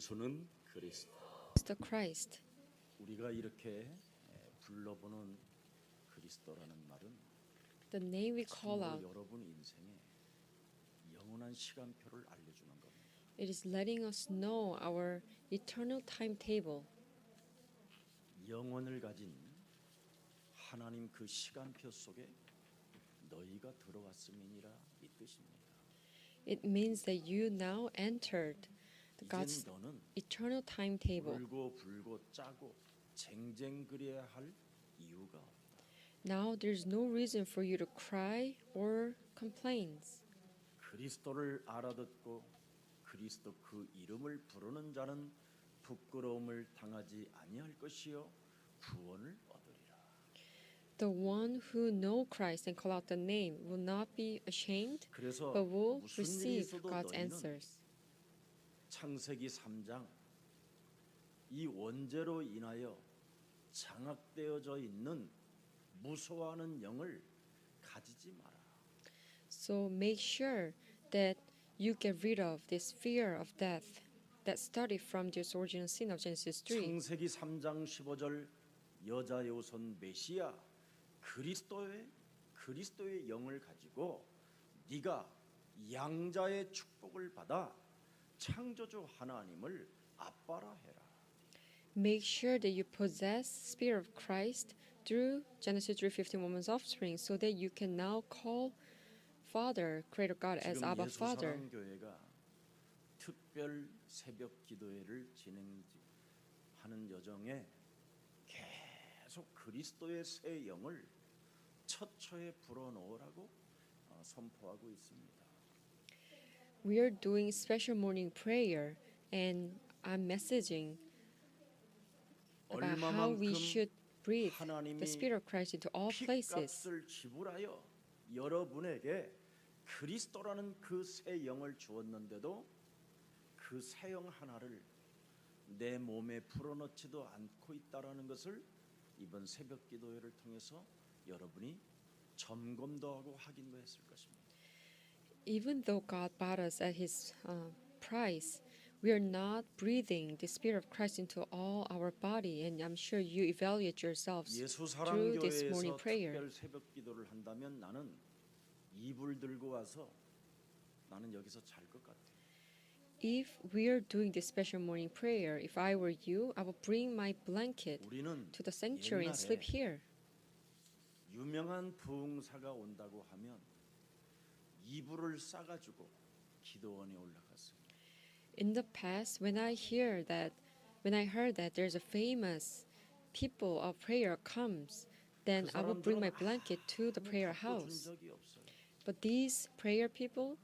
예수는 그리스도. the Christ. 우리가 이렇게 불러보는 그리스도라는 말은 The name we call 참으로 out, 여러분 인생에 영원한 시간표를 알려주는 겁니다. it is letting us know our eternal timetable. 영원을 가진 하나님 그 시간표 속에 너희가 들어왔음이니라 이 뜻입니다. It means that you now entered God's 이젠 너는 eternal timetable. 울고 불고 짜고 쟁쟁그려야 할 이유가 없다. Now there's no reason for you to cry or complain. 그리스도를 알아듣고 그리스도 그 이름을 부르는 자는 부끄러움을 당하지 아니할 것이요 구원을 얻으리라. The one who know Christ and call out the name will not be ashamed, 그래서 but will 무슨 일이 receive 있어도 God's 너희는 answers. 창세기 3장 이 원죄로 인하여 장악되어져 있는 무서워하는 영을 가지지 마라. So make sure that you get rid of this fear of death that started from this original sin of Genesis 3. 창세기 3장 15절 여자의 우선 메시아 그리스도의 영을 가지고 네가 양자의 축복을 받아 창조주 하나님을 아빠라 해라. Make sure that you possess Spirit of Christ through Genesis 3:15 woman's offspring, so that you can now call Father, Creator God, as 지금 Abba 예수 Father. 사랑 교회가 특별 새벽 기도회를 진행하는 여정에 계속 그리스도의 새 영을 처처에 불어넣으라고 선포하고 있습니다. We are doing special morning prayer, and I'm messaging about how we should breathe the Spirit of Christ into all places. 피값을 지불하여 여러분에게 그리스도라는 그 새 영을 주었는데도 그 새 영 하나를 내 몸에 불어넣지도 않고 있다라는 것을 이번 새벽 기도회를 통해서 여러분이 점검도 하고 확인도 했을 것입니다. Even though God bought us at His price, we are not breathing the Spirit of Christ into all our body, and I'm sure you evaluate yourselves 예수 through this 사랑교회에서 morning prayer. 특별 새벽 기도를 한다면 나는 이불 들고 와서 나는 여기서 잘 것 같아. If we are doing this special morning prayer, if I were you, I would bring my blanket 우리는 to the sanctuary and sleep 옛날에 here. 유명한 부흥사가 온다고 하면 이불을 싸가지고 기도원에 올라갔어요. In the past, when I heard that there's a famous people of prayer comes, then I would bring my blanket to the prayer house. 적이 없어요. But these prayer people,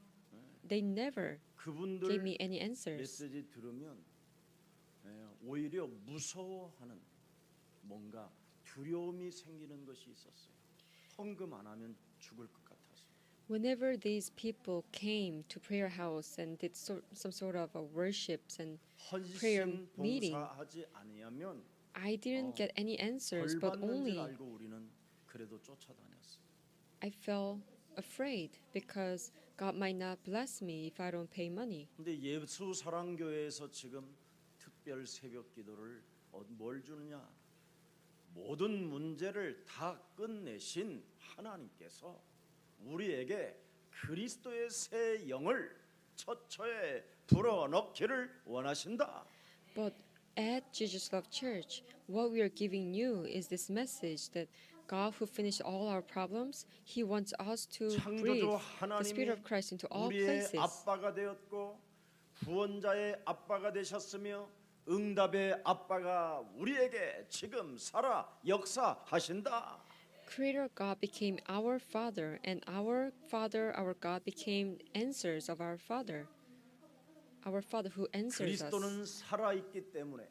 they never 그분들 gave me any answers. 메시지 들으면 오히려 무서워하는 뭔가 두려움이 생기는 것이 있었어요. 헌금 안 하면 죽을 것 같아서. Whenever these people came to prayer house and did some sort of worships and prayer 헌신 meeting, 봉사하지 아니하면 I didn't get any answers, 벌 but 받는 줄 only 알고 우리는 그래도 쫓아다녔어요. I felt afraid because God might not bless me if I don't pay money. 근데 예수 사랑교회에서 지금 특별 새벽 기도를 뭘 주느냐? 모든 문제를 다 끝내신 하나님께서 우리에게 그리스도의 새 영을 처처에 불어넣기를 원하신다. But at Jesus Love Church, what we are giving you is this message that God who finished all our problems, He wants us to breathe 창조주 the Spirit of Christ into all 우리의 places. 아빠가 되었고 구원자의 아빠가 되셨으며 응답의 아빠가 우리에게 지금 살아 역사하신다. Creator God became our Father, and our Father, our God, became answers of our Father. Our Father who answers us. 그리스도는 살아있기 때문에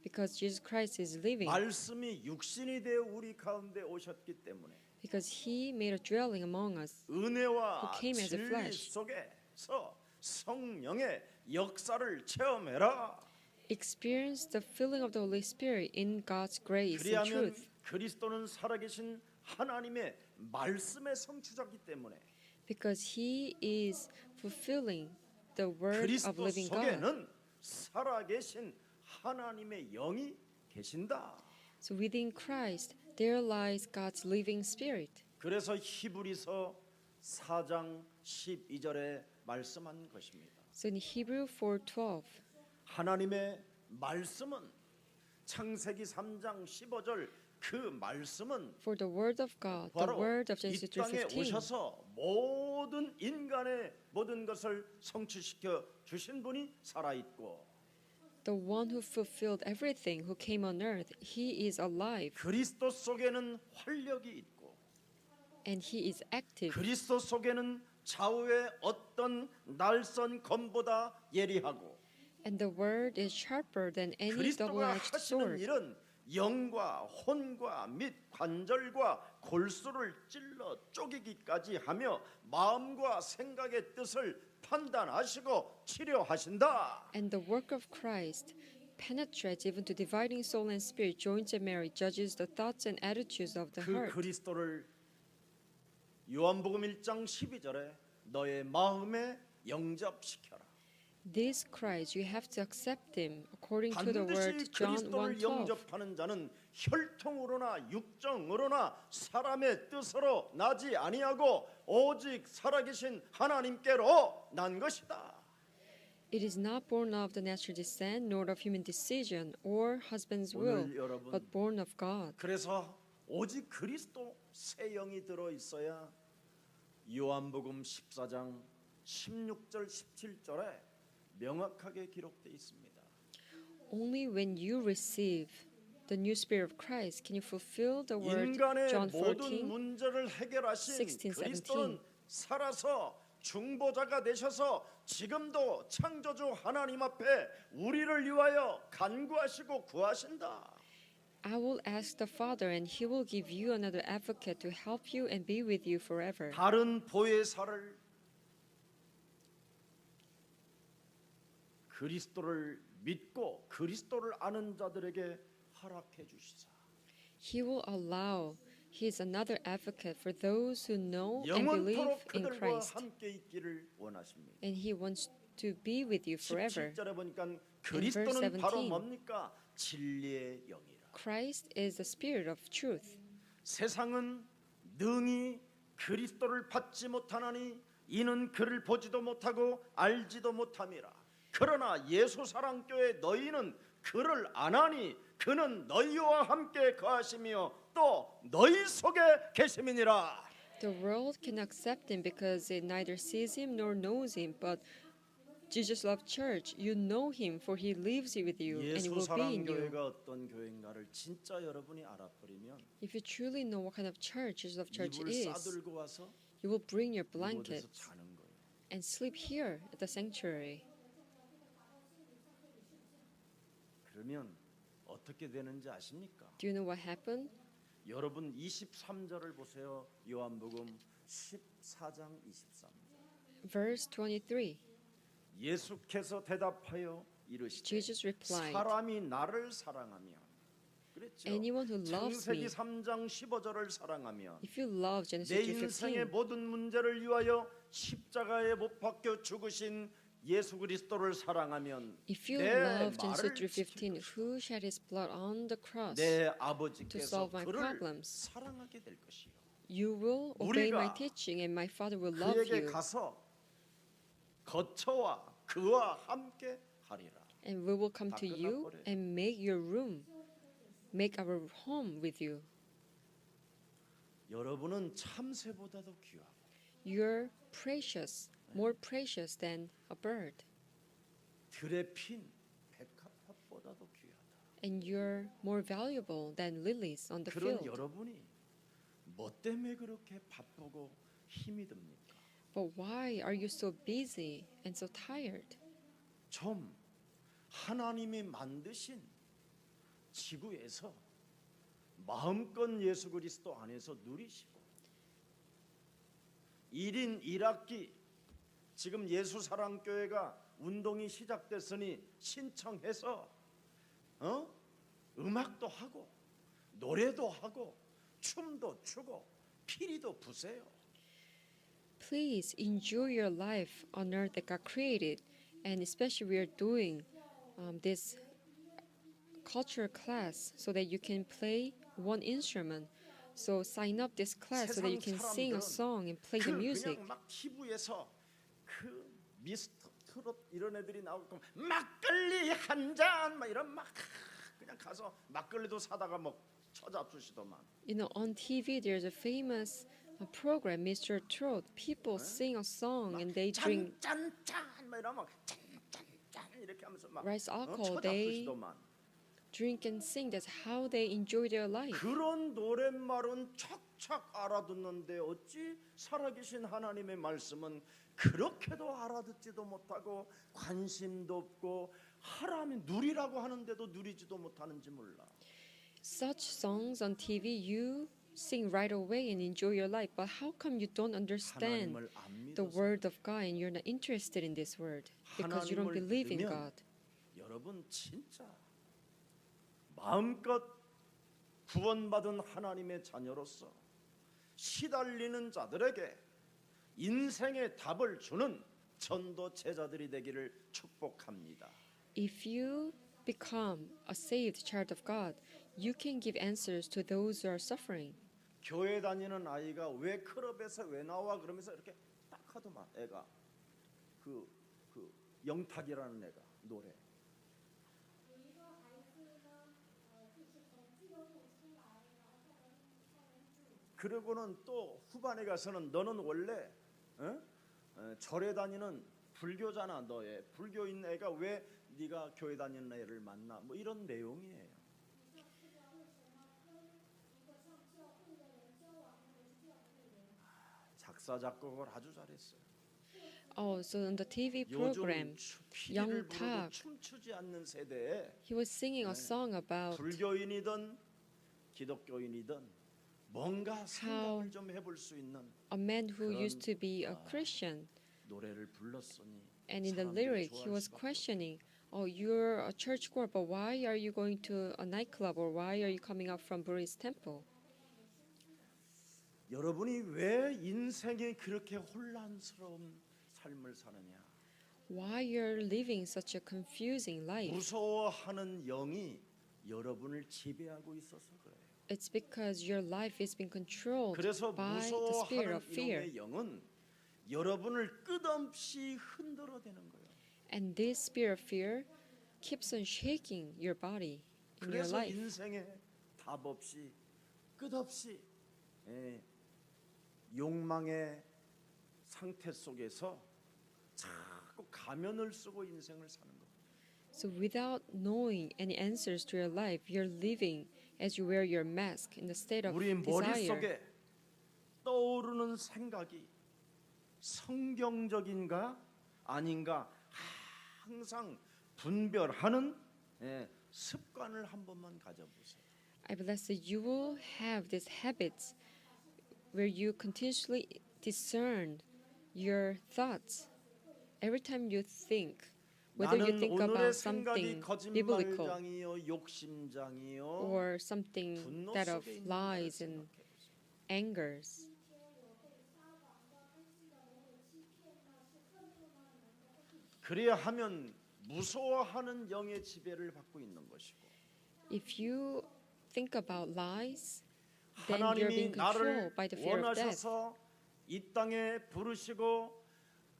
Because Jesus Christ is living. 말씀이 육신이 되어 우리 가운데 오셨기 때문에 Because He made a dwelling among us. 은혜와 Who came as a 진리 flesh. 속에서 성령의 역사를 체험해라. Experience the filling of the Holy Spirit in God's grace and 그리하면 truth. 그리스도는 살아계신 하나님의 말씀의 성취자이기 때문에 Because He is fulfilling the word of 그리스도 living God. 속에는 살아계신 하나님의 영이 계신다. So within Christ, there lies God's living spirit. 그래서 히브리서 4장 12절에 말씀한 것입니다. So in Hebrew 4:12, 하나님의 말씀은 창세기 3장 15절 그 말씀은 for the word of God, the 바로 word of 이 Genesis 땅에 3:15, 오셔서 모든 인간의 모든 것을 성취시켜 주신 분이 살아 있고 the one who fulfilled everything, who came on earth, he is alive 그리스도 속에는 활력이 있고 and he is active. 그리스도 속에는 좌우의 어떤 날선 검보다 예리하고 And the word is sharper than any 그리스도가 double-edged 하시는 sword. 일은 영과 혼과 및 관절과 골수를 찔러 쪼개기까지 하며 마음과 생각의 뜻을 판단하시고 치료하신다. And the work of Christ penetrates even to dividing soul and spirit, joints and marrow, judges the thoughts and attitudes of the 그 heart. 그리스도를 요한복음 1장 12절에 너의 마음에 영접시켜라. This Christ, you have to accept him according to the 반드시 word John 그리스도를 1:12. 영접하는 자는 혈통으로나 육정으로나 사람의 뜻으로 나지 아니하고 오직 살아계신 하나님께로 난 것이다. It is not born of the natural descent, nor of human decision or husband's will, 오늘 여러분 but born of God. 그래서 오직 그리스도 새 영이 들어 있어야 요한복음 14장 16절 17절에 명확하게 기록되어 있습니다. Only when you receive the new spirit of Christ can you fulfill the word 인간의 John 모든 14. 문제를 해결하신 16, 그리스도는 17. 살아서 중보자가 되셔서 지금도 창조주 하나님 앞에 우리를 위하여 간구하시고 구하신다. I will ask the Father, and He will give you another advocate to help you and be with you forever. 다른 보혜사를 그리스도를 믿고 그리스도를 아는 자들에게 허락해 주시사 He will allow He is another advocate for those who know and believe 영원토록 in 그들과 Christ, 함께 있기를 원하십니다. and He wants to be with you forever. 17절에 보니까 그리스도는 17. 바로 뭡니까? 진리의 영이라. Christ is the Spirit of truth. 세상은 능히 그리스도를 받지 못하나니 이는 그를 보지도 못하고 알지도 못함이라. 그러나 예수 사랑교회 너희는 그를 아나니 그는 너희와 함께 거하시며 또 너희 속에 계심이니라. The world can accept Him because it neither sees Him nor knows Him, but Jesus Love Church, you know Him, for He lives with you and He 예수 will be in you. 사랑교회가 어떤 교회인가를 진짜 여러분이 알아버리면 If you truly know what kind of church Jesus Love Church 이불 is, 싸들고 와서 you will bring your 이곳에서 blankets 자는 거예요. and sleep here at the sanctuary. 그러면 어떻게 되는지 아십니까? Do you know what happened? 여러분 23절을 보세요. 요한복음 14장 23절. Verse 23. 예수께서 대답하여 이르시되 Jesus replied, 사람이 나를 사랑하면 그랬죠. Anyone who loves 창세기 me, 3장 15절을 사랑하면 if you love 내 Genesis 인생의 3:15, 모든 문제를 위하여 십자가에 못 박혀 죽으신 예수 그리스도를 사랑하면 if you 내 love 말을 Genesis 지킬 3:15, 것이다. who shed his blood on the cross, 내 to 아버지께서 solve my 그를 problems. 사랑하게 될 것이요. you will obey my 우리가 teaching and my Father will love 그에게 you, 가서 거처와 그와 함께 하리라. and we will come to 다 you 끝나버려요. and make our home with you. 여러분은 참새보다도 귀하고 You're precious, more precious than a bird, 들에 핀 백합화보다도 귀하다. and you're more valuable than lilies on the 그런 field. 여러분이 뭐 때문에 그렇게 바쁘고 힘이 듭니까? But why are you so busy and so tired? 좀 하나님이 만드신 지구에서 마음껏 예수 그리스도 안에서 누리시고 1인 1학기 지금 예수 사랑교회가 운동이 시작됐으니 신청해서 음악도 하고 노래도 하고 춤도 추고 피리도 부세요. Please enjoy your life on earth that God created, and especially we are doing this culture class so that you can play one instrument. So sign up this class so that you can sing a song and play the music. 그냥 막 TV에서 그 미스터 트롯 이런 애들이 나오고 막걸리 한 잔 막 이런 막 그냥 가서 막걸리도 사다가 뭐 처잡수시더만. You know, on TV there's a famous program, Mr. Trot. People sing a song and they drink 짠짠짠 막 이러면 짠짠짠 이렇게 하면서 막 rice alcohol. They 처잡수시더만. drink and sing. That's how they enjoy their life. 그런 노랫말은 착착 알아듣는데 어찌 살아계신 하나님의 말씀은 그렇게도 알아듣지도 못하고 관심도 없고 하라면 누리라고 하는데도 누리지도 못하는지 몰라. Such songs on TV you sing right away and enjoy your life, but how come you don't understand 하나님을 안 the 믿어서. word of God and you're not interested in this word because you don't 하나님을 believe in 믿으면 God? 여러분 진짜 마음껏 구원받은 하나님의 자녀로서 시달리는 자들에게 인생의 답을 주는 전도 제자들이 되기를 축복합니다. If you become a saved child of God, you can give answers to those who are suffering. 교회 다니는 아이가 왜 클럽에서 왜 나와 그러면서 이렇게 딱 하더만 애가 그 영탁이라는 애가 노래. 그러고는 또 후반에 가서는 너는 원래 절에 다니는 불교잖아 너의 불교인 애가 왜 네가 교회 다니는 애를 만나 뭐 이런 내용이에요. 작사 작곡을 아주 잘했어요. Oh, so on the TV 요즘 program, 피리를 불어도 영탁, 춤추지 않는 세대에 he was singing a song about 불교인이든 기독교인이든 뭔가 생각을 좀 해볼 수 있는 a man who 그런, used to be a Christian. 노래를 불렀으니 And in the 사람들이 lyric, he 좋아할 was 수밖에 없어요. questioning, "Oh, you're a churchgoer, but why are you going to a nightclub, or why are you coming out from Buddhist temple?" 여러분이 왜 인생에 그렇게 혼란스러운 삶을 사느냐? Why you're living such a confusing life? 무서워하는 영이 여러분을 지배하고 있어서 그래요. It's because your life is being controlled 그래서 by the spirit 무서워하는 of fear. 이놈의 영은 여러분을 끝없이 흔들어대는 거예요. And this spirit of fear keeps on shaking your body in your 그래서 life. 인생에 답 없이 끝없이 욕망의 상태 속에서 자꾸 가면을 쓰고 인생을 사는 거예요. So without knowing any answers to your life, you're living as you wear your mask in the state of 우리 desire. 머릿속에 떠오르는 생각이 성경적인가 아닌가 항상 분별하는 습관을 한 번만 가져보세요. I bless that you will have these habits where you continuously discern your thoughts. Every time you think, whether you 나는 think 오늘의 about 생각이 something biblical 거짓말장이요 욕심장이요 or something 분노 that of 속에 있는 lies 것을 and 생각해보세요. angers. 그래야 하면 무서워하는 영의 지배를 받고 있는 것이고 If you think about lies, then you're 하나님이 being 나를 controlled by the fear of death. 원하셔서 이 땅에 부르시고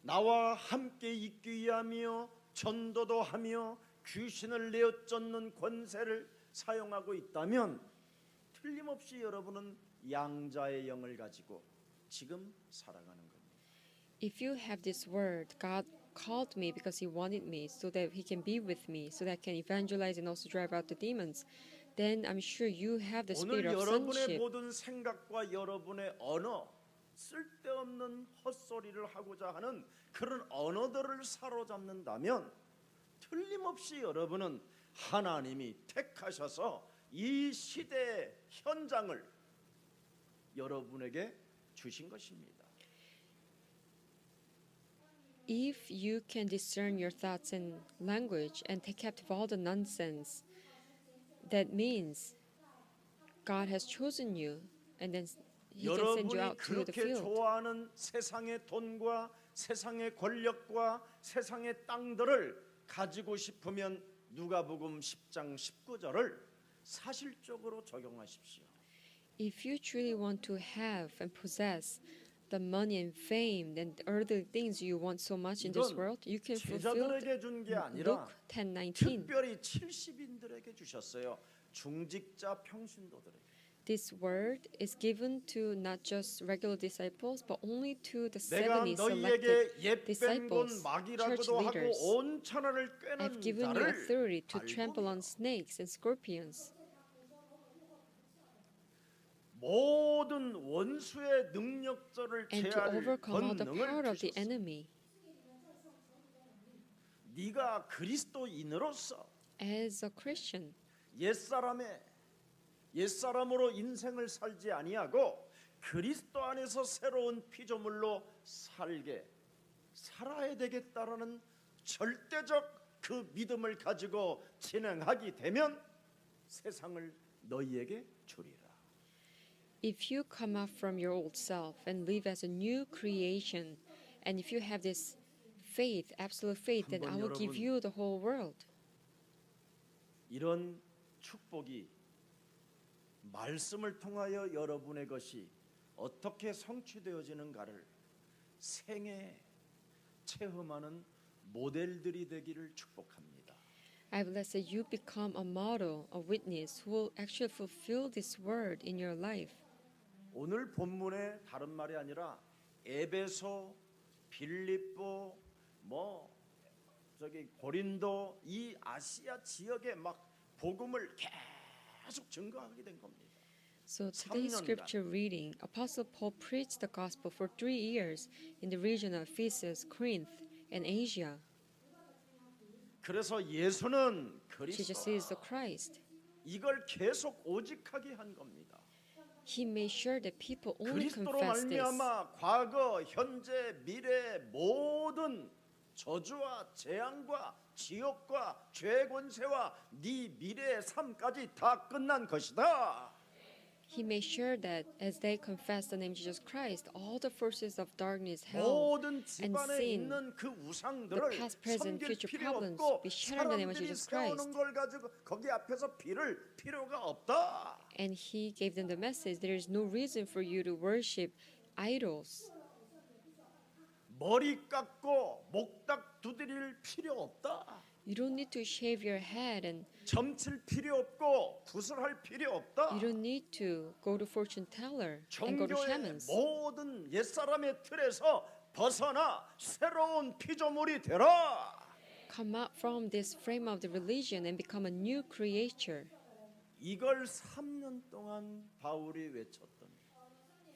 나와 함께 있기 위하며 전도도 하며 귀신을 내어 쫓는 권세를 사용하고 있다면 틀림없이 여러분은 양자의 영을 가지고 지금 살아가는 겁니다. If you have this word, God called me because He wanted me so that He can be with me, so that I can evangelize and also drive out the demons, then I'm sure you have the 오늘 spirit of 여러분의 sonship. 모든 생각과 여러분의 언어 쓸데없는 헛소리를 하고자 하는 그런 언어들을 사로잡는다면 틀림없이 여러분은 하나님이 택하셔서 이 시대의 현장을 여러분에게 주신 것입니다. If you can discern your thoughts and language and take captive all the nonsense, that means God has chosen you and then He can send you 여러분이 out to the 그렇게 field. 좋아하는 세상의 돈과 세상의 권력과 세상의 땅들을 가지고 싶으면 누가복음 10장 19절을 사실적으로 적용하십시오. If you truly want to have and possess the money and fame and earthly things you want so much in this 이건 world, you can fulfill 제자들에게 준 게 아니라 Luke 10:19. 특별히 70인들에게 주셨어요. 중직자 평신도들에게. This word is given to not just regular disciples, but only to the 내가 70 너희에게 selected 옛뺀 건 disciples, church 막이라고도 하고 leaders. 온 천하를 꿰는 I've given you 자를 authority to 알고 trample on snakes and scorpions. 모든 원수의 능력들을 And to 제할 overcome all the power 권능을 of the 주셨어. enemy. 네가 그리스도인으로서 As a Christian, 옛사람으로 인생을 살지 아니하고 그리스도 안에서 새로운 피조물로 살아야 되겠다라는 절대적 그 믿음을 가지고 진행하게 되면 세상을 너희에게 주리라. if you come out from your old self and live as a new creation, and if you have this faith, absolute faith, then I will give 여러분, you the whole world. 이런 축복이 말씀을 통하여 여러분의 것이 어떻게 성취되어지는가를 생애 체험하는 모델들이 되기를 축복합니다. I bless that you become a model, a witness who will actually fulfill this word in your life. 오늘 본문의 다른 말이 아니라 에베소, 빌립보, 고린도 이 아시아 지역에 막 복음을 계속 증거하게 된 겁니다. So today's 3년간. scripture reading, Apostle Paul preached the gospel for 3 years in the region of Ephesus, Corinth, and Asia. 그래서 예수는 Jesus is 그리스도 the Christ. 이걸 계속 오직하게 한 겁니다. He made sure that people only 그리스도로 confess this. 말미암아 과거, 현재, 미래 모든 저주와 재앙과 지옥과 죄 권세와 네 미래의 삶까지 다 끝난 것이다. He made sure that as they confess the name Jesus Christ, all the forces of darkness, hell, 모든 and 집안에 sin, 있는 그 the 우상들을 past, present, 섬길 future 필요 problems 없고 be shattered in the name of 사람들이 Jesus 세우는 Christ. 걸 가지고 거기 앞에서 빌을 필요가 없다. And he gave them the message, there is no reason for you to worship idols. 머리 깎고 목닥 두드릴 필요 없다. You don't need to shave your head and 점칠 필요 없고 구슬할 필요 없다. you don't need to go to fortune teller and go to 종교의 shamans. 모든 옛사람의 틀에서 벗어나 새로운 피조물이 되라. Come out from this frame of the religion and become a new creature. 이걸 3년 동안 바울이 외쳤던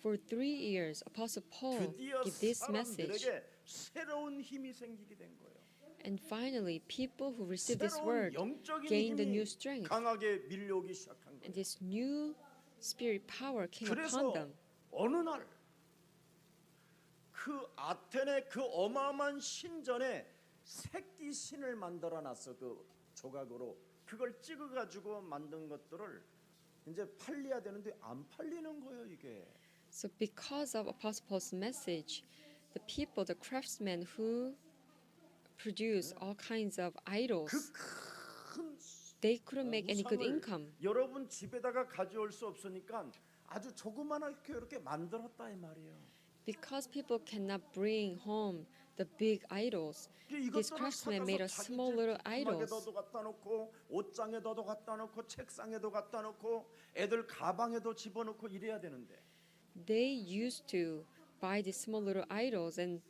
For 3 years, Apostle Paul 드디어 gave this message. 사람들에게 새로운 힘이 생기게 된 거예요. And finally, people who received this 새로운 word 영적인 gained a 힘이 new strength. 강하게 밀려오기 시작한 And 거예요. this new spirit power came upon 그래서 them. 어느 날 그 아테네 그 어마어마한 신전에 새끼 신을 만들어 놨어. 그 조각으로 그걸 찍어 가지고 만든 것들을 이제 팔려야 되는데 안 팔리는 거예요, 이게. So because of Apostle Paul's message, the people, the craftsmen who produce all kinds of idols, 그큰 they couldn't make any good income. 여러분 집에다가 가져올 수 없으니까 아주 조그만하게 이렇게 만들었다 이 말이에요. Because people cannot bring home the big idols, these craftsmen made a small little idols. 에도 갖다 놓고 옷장에도 갖다 놓고 책상에도 갖다 놓고 애들 가방에도 집어넣고 이래야 되는데 They used to buy these small little idols and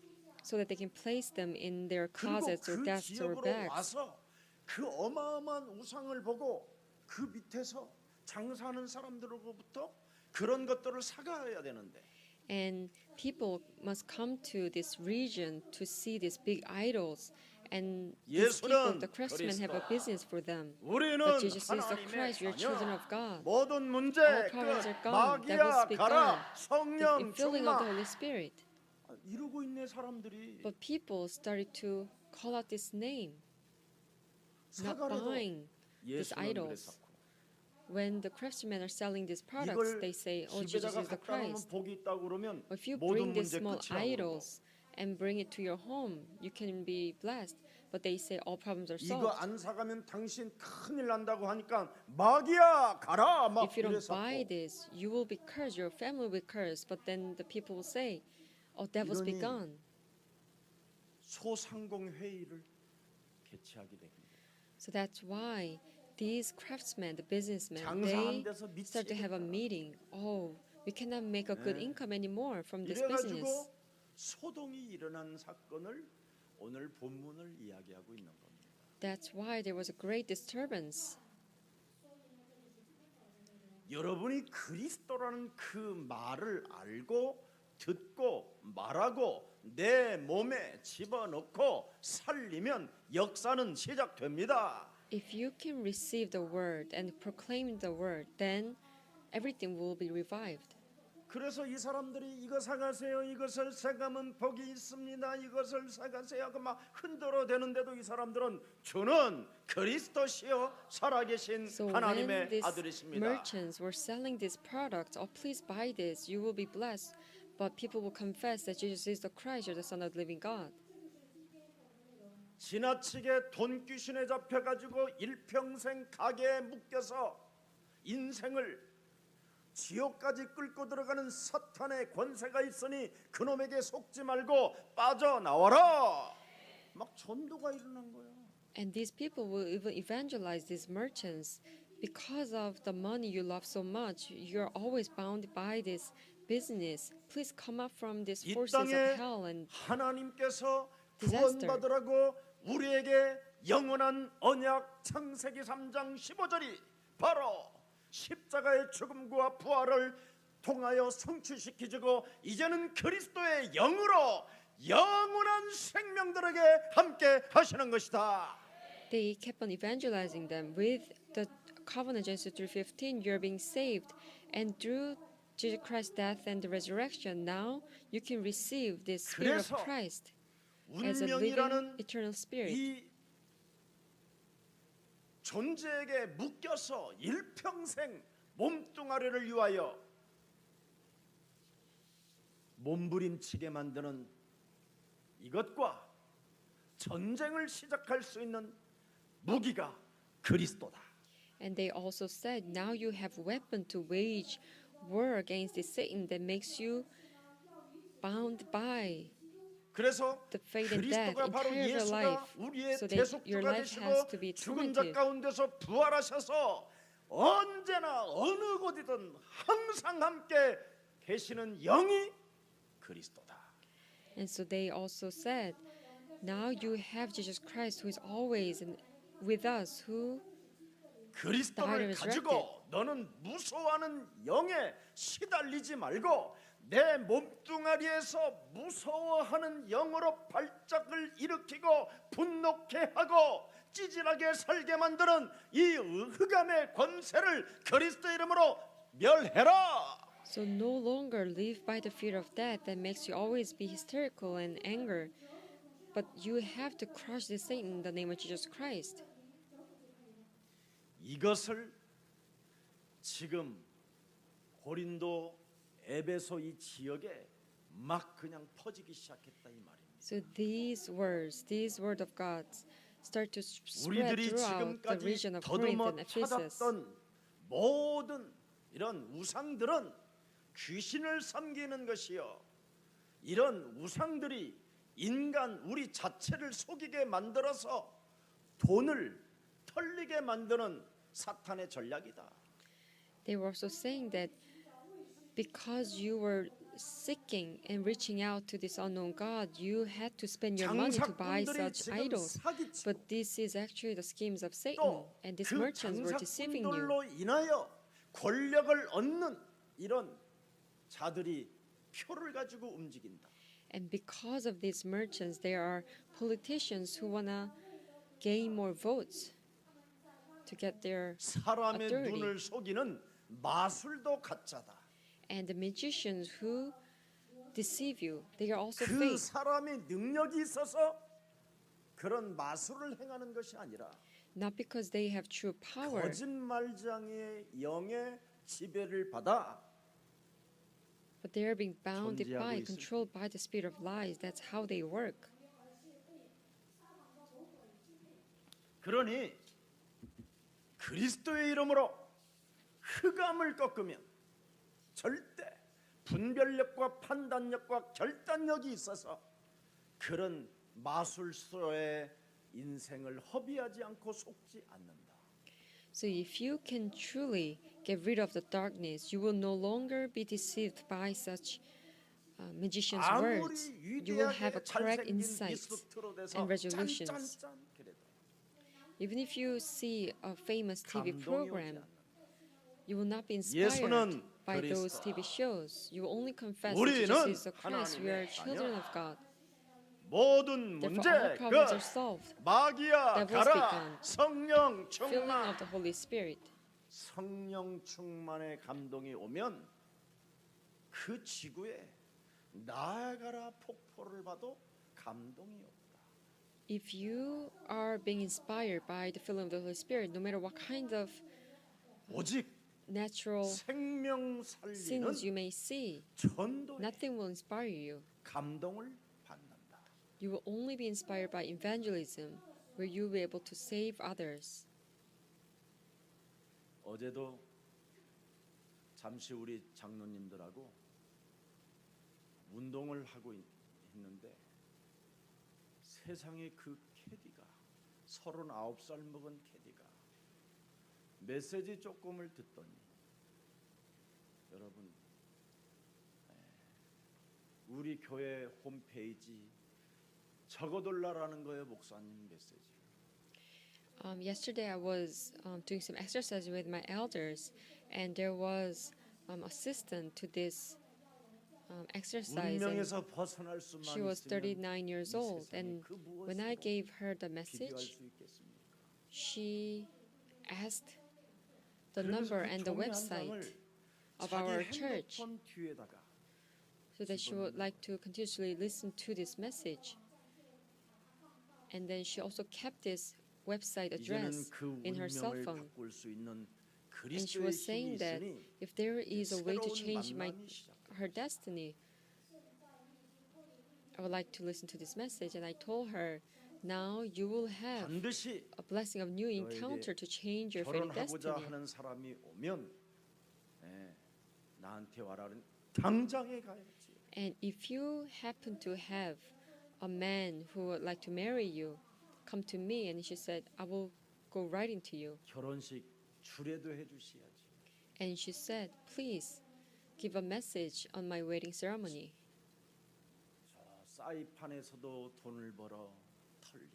so that they can place them in their 그리고 closets or 그 desks or 지역으로 bags. 와서 그 어마어마한 우상을 보고 그 밑에서 장사하는 사람들로부터 그런 것들을 사가야 되는데 And people must come to this region to see these big idols. And these people, the craftsmen, have a business for them. 우리는 But Jesus is the 하나님의 Christ, we are children of 자녀. God. 모든 문제 All problems are gone. 마귀야 Devils be 가라 gone. The 성령 infilling of the 충만 Holy Spirit. 이러고 있네 사람들이. But people started to call out this name, not 사가래도 buying these 예수는 idols. 그랬었고. When the craftsmen are selling these products, 이걸 they say, "Oh, Jesus 집에다가 is the 갖다 놓으면 Christ." 복이 있다고 그러면 If you 모든 bring these 문제 small 끝이라고 그러고. idols and bring it to your home, you can be blessed. but they say all problems are 이거 solved. 안 사가면 당신 큰일 난다고 하니까 마귀야 가라 막 If you don't 이래서 buy this, you will be cursed, your family will be cursed. But then the people will say, oh, devils be 이러니 gone. 소상공 회의를 개최하게 됩니다. So that's why these craftsmen, the businessmen, 장사하는 they 데서 start to have a 미치겠다. meeting. Oh, we cannot make a good 네. income anymore from this business. 이래가지고 소동이 일어난 사건을 오늘 본문을 이야기하고 있는 겁니다. That's why there was a great disturbance. 여러분이 그리스도라는 그 말을 알고 듣고 말하고 내 몸에 집어넣고 살리면 역사는 시작됩니다. If you can receive the word and proclaim the word, then everything will be revived. 그래서 이 사람들이 이거 사가세요. 이것을 사가면 복이 있습니다. 이것을 사가세요. 그 막 흔들어 대는데도 이 사람들은 주는 그리스도시요 살아계신 So when 하나님의 these 아들이십니다. merchants were selling this product, oh please buy this, you will be blessed. But people will confess that Jesus is the Christ, you're the Son of the living God. 지나치게 돈 귀신에 잡혀가지고 일평생 가게에 묶여서 인생을 지옥까지 끌고 들어가는 사탄의 권세가 있으니 그놈에게 속지 말고 빠져나와라. 막 전도가 일어난 거야. And these people will even evangelize these merchants. Because of the money you love so much, you're always bound by this business. Please come up from these 이 forces of 땅에 hell and 하나님께서 disaster. 구원받으라고 우리에게 영원한 언약 창세기 3장 15절이 바로 십자가의 죽음과 부활을 통하여 성취시키시고 이제는 그리스도의 영으로 영원한 생명들에게 함께 하시는 것이다. They kept on evangelizing them with the covenant Genesis 3:15. You're being saved, and through Jesus Christ's death and the resurrection, now you can receive this Spirit of 그래서 Christ as a living 운명이라는 eternal Spirit. 이 존재에게 묶여서 일평생 몸뚱아리를 위하여 몸부림치게 만드는 이것과 전쟁을 시작할 수 있는 무기가 그리스도다. And they also said, now you have weapon to wage war against this Satan that makes you bound by 그래서 the fate and death, 그리스도가 바로 entire 예수가 life, 우리의 so that your 대속주가 life has to 되시고 be 죽은 자 tormented. 가운데서 부활하셔서 언제나 어느 곳이든 항상 함께 계시는 영이 그리스도다. And so they also said, now you have Jesus Christ who is always with us, who 그리스도를 died and 가지고 너는 무서워하는 영에 시달리지 말고 내 몸뚱아리에서 무서워하는 영으로 발작을 일으키고 분노케 하고 찌질하게 살게 만드는 이 흑암의 권세를 그리스도 이름으로 멸해라. So no longer live by the fear of death that makes you always be hysterical and anger, but you have to crush the Satan in the name of Jesus Christ. 이것을 지금 고린도 에베소 이 지역에 막 그냥 퍼지기 시작했다 이 말입니다. So these word of God, start to spread 우리들이 throughout the 지금까지 region of Corinth 더듬어 and Ephesus. 찾았던 모든 이런 우상들은 귀신을 섬기는 것이요. 이런 우상들이 인간 우리 자체를 속이게 만들어서 돈을 털리게 만드는 사탄의 전략이다. They were also saying that because you were seeking and reaching out to this unknown God, you had to spend your money to buy 장사꾼들이 such 지금 idols. 사기치고 But this is actually the schemes of Satan, 또 and these 그 merchants were deceiving you. 장사꾼들로 인하여 권력을 얻는 이런 자들이 표를 가지고 움직인다. And because of these merchants, there are politicians who wanna gain more votes to get their 사람의 authority. 눈을 속이는 마술도 가짜다. And the magicians who deceive you, they are also 그 fake. 사람이 능력이 있어서 그런 마술을 행하는 것이 아니라 Not because they have true power, 거짓말장애의 영의 지배를 받아 but they are being bounded 존재하고 by, 있습니다. controlled by the spirit of lies. That's how they work. 그러니 그리스도의 이름으로 흑암을 꺾으면 절대 분별력과 판단력과 결단력이 있어서 그런 마술소의 인생을 허비하지 않고 속지 않는다. So if you can truly get rid of the darkness, you will no longer be deceived by such magician's words. You will have a 위대하게 correct 잘생긴 insight 미스트로 돼서 and resolutions. 짠짠짠 그래도 Even if you see a famous TV 감동이 오지 program, 않는다. you will not be inspired 예수는 by those 그리스도. TV shows. You will only confess that 우리는 Jesus is the Christ. We are 하나님의 children of God. 모든 Therefore, 문제 all problems 끝. are solved. 마귀야 Devils 가라. be gone. 성령 Filling 충만. of the Holy Spirit. 성령 충만의 감동이 오면 그 지구에 나아가라 폭포를 봐도 감동이 없다. If you are being inspired by the filling of the Holy Spirit, no matter what kind of 오직 natural 생명 살리는 sins you may see, 전도에 nothing will inspire you. 감동을 받는다. You will only be inspired by evangelism, where you will be able to save others. 어제도 잠시 우리 장로님들하고 운동을 하고 있는데 세상에 그 캐디가 39살 먹은 캐디가 메시지 조금을 듣더니 여러분 우리 교회 홈페이지 적어둘라라는 거예요. 목사님 메시지. Yesterday, I was doing some exercise with my elders, and there was assistant to this exercise. And 운명에서 벗어날 수만 she was 있으면 39 years 이 old, 세상에 and 그 when I 무엇으로 gave her the 비교할 message, 수 있겠습니까? she asked the 그러면서 number 그 and the 종이 한 website 장을 of 자기 our church, 핸드폰 뒤에다가 so that she would like to continuously listen to this message. And then she also kept this website 이제는 address 그 in her cell 운명을 phone. 바꿀 수 있는 And she 그리스도의 was 힘이 saying that 있으니 if there is a way to 새로운 change 만남이 시작. her destiny, I would like to listen to this message. And I told her, now you will have 반드시 a blessing of new encounter to change your fate 결혼하고자 destiny. 하는 사람이 오면 나한테 와라는 당장에 가야지. And if you happen to have a man who would like to marry you, come to me. And she said, I will go right into you. 결혼식 주례도 해주셔야지. And she said, please give a message on my wedding ceremony. 저 사이판에서도 돈을 벌어 털리고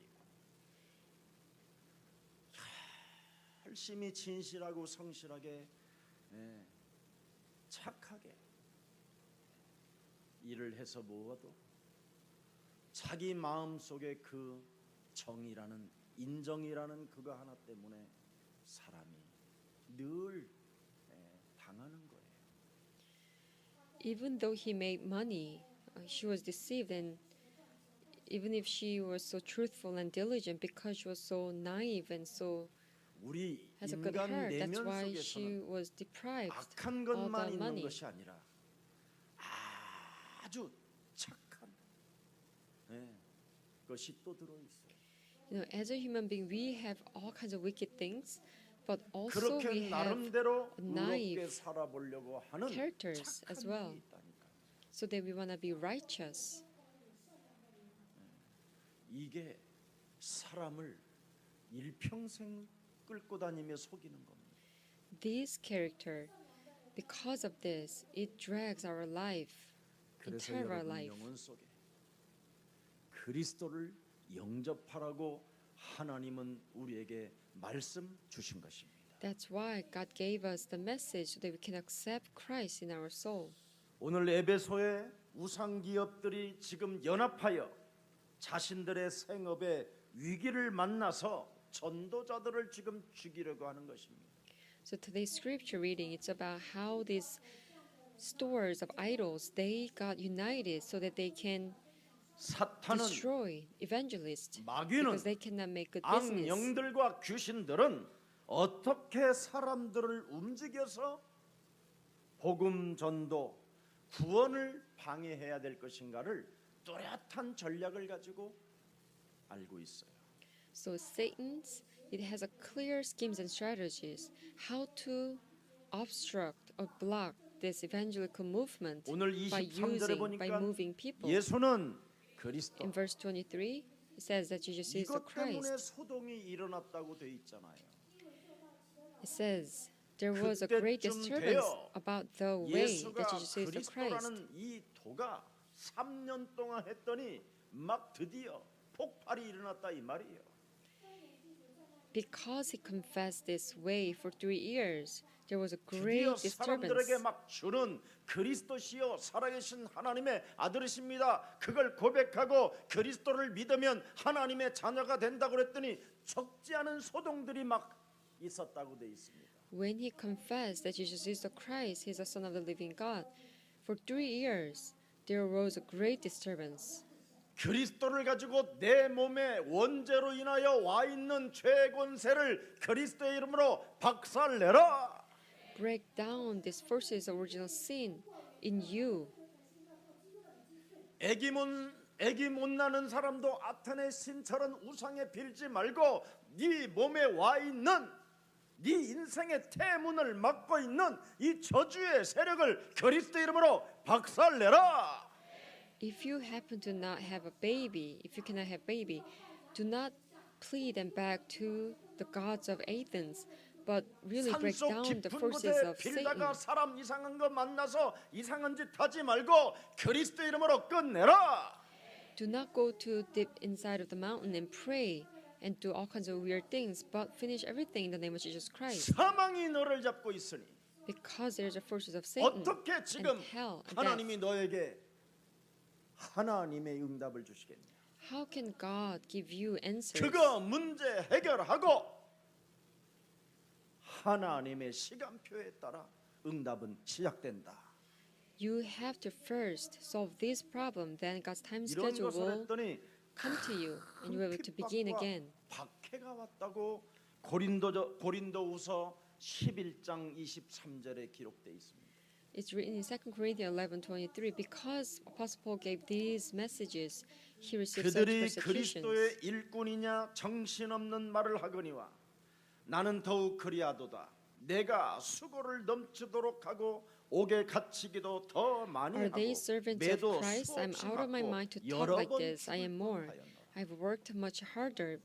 열심히 진실하고 성실하게 착하게 일을 해서 모아도 자기 마음 속에 그 정이라는 인정이라는 그거 하나 때문에 사람이 늘 당하는 거예요. Even though he made money, she was deceived, and even if she was so truthful and diligent, because she was so naive and so 우리 has a good 인간 heart, that's 내면 why she 속에서는 was deprived 악한 of 것만 the 있는 money. 것이 아니라 아주 착한 것이 또 들어 있어요. You know, as a human being, we have all kinds of wicked things, but also 그렇게 we have 나름대로 naive 의롭게 살아보려고 하는 characters as 착한 well. 일이 있다니까. so that we want to be righteous. 이게 사람을 일평생 끌고 다니며 속이는 겁니다. This character, because of this, it drags our life, 그래서 entire our 여러분 life. 영혼 속에 그리스도를 영접하라고 하나님은 우리에게 말씀 주신 것입니다. That's why God gave us the message so that we can accept Christ in our soul. 오늘 에베소의 우상 기업들이 지금 연합하여 자신들의 생업의 위기를 만나서 전도자들을 지금 죽이려고 하는 것입니다. So today's scripture reading, it's about how these stores of idols, they got united so that they can 사탄은 destroy evangelists 마귀는 because they cannot make good business. 악령들과 귀신들은 어떻게 사람들을 움직여서 복음 전도 구원을 방해해야 될 것인가를 뚜렷한 전략을 가지고 알고 있어요. So Satan's it has a clear schemes and strategies how to obstruct or block this evangelical movement 오늘 by 23절에 by 보니까 moving people. 예수는 그리스도. In verse 23, it says that Jesus is the 이것 때문에 Christ. 소동이 일어났다고 돼 있잖아요. It says there was a great 그때쯤 disturbance 되어 about the way 예수가 that Jesus is the Christ. 그리스도라는 이 도가 3년 동안 했더니 막 드디어 폭발이 일어났다 이 말이에요. Because he confessed this way for 3 years, there was a 드디어 great disturbance. 사람들에게 막 주는 그리스도시요 살아계신 하나님의 아들이십니다. 그걸 고백하고 그리스도를 믿으면 하나님의 자녀가 된다고 그랬더니 적지 않은 소동들이 막 있었다고 돼 있습니다. When he confessed that Jesus is the Christ, he is the Son of the living God, for 3 years there arose a great disturbance. 그리스도를 가지고 내 몸에 원죄로 인하여 와 있는 죄 권세를 그리스도의 이름으로 박살내라. Break down this forces of original sin in you. 애기 못 나는 사람도 아테네 신처럼 우상에 빌지 말고 네 몸에 와 있는 네 인생의 태문을 막고 있는 이 저주의 세력을 그리스도 이름으로 박살내라. If you happen to not have a baby, if you cannot have baby, do not plead and beg to the gods of Athens, but really break 산속 down the 깊은 forces 곳에 of Satan. 빌다가 사람 이상한 거 만나서 이상한 짓 하지 말고 그리스도 이름으로 끝내라. Do not go too deep inside of the mountain and pray and do all kinds of weird things, but finish everything in the name of Jesus Christ. 사망이 너를 잡고 있으니 Because there's the forces of Satan 어떻게 지금 and hell and death. 하나님이 너에게 하나님의 응답을 주시겠냐? How can God give you answers? 그거 문제 해결하고 하나님의 시간표에 따라 응답은 시작된다. You have to first solve this problem, then God's time 이런 schedule 것을 will 했더니 come to you and you will be able to begin again. 박해가 왔다고 고린도후서 11장 23절에 기록되어 있습니다. It's written in 2 Corinthians 11:23. Because Apostle Paul gave these messages, he received such 그들이 persecutions. 그리스도의 일꾼이냐 정신없는 말을 하거니와 나는 더욱 그리하도다. 내가 수고를 넘치도록 하고 옥에 갇히기도 더 많이 Are 하고 they servants of 매도 Christ? I'm 수없이 out of my 맞고 mind to talk 여러 like 번 this. I am more. I've worked much harder,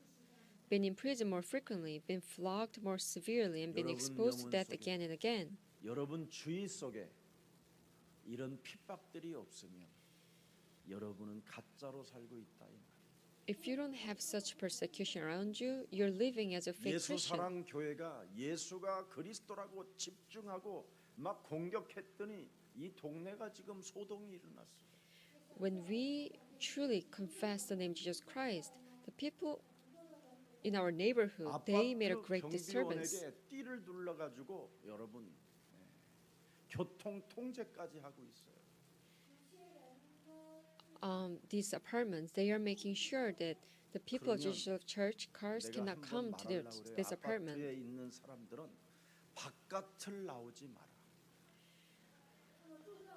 been in prison more frequently, been flogged more severely, and been 여러분 exposed to 영혼 death 속에 again and again. 여러분 주위 속에 이런 핍박들이 없으면 여러분은 가짜로 살고 있다. 이 말이에요. If you don't have such persecution around you, you're living as a fake 예수 Christian. 사랑 교회가 예수가 그리스도라고 집중하고 막 공격했더니 이 동네가 지금 소동이 일어났어요. When we truly confess the name Jesus Christ, the people in our neighborhood, they made a 아파트 great disturbance. 경비원에게 띠를 둘러가지고 여러분 교통 통제까지 하고 있어요. These apartments, they are making sure that the people of 그러면 Jesus Church cars 내가 cannot 한번 come to 말하려고 그래요. this apartment. 아파트에 있는 사람들은 바깥을 나오지 마라.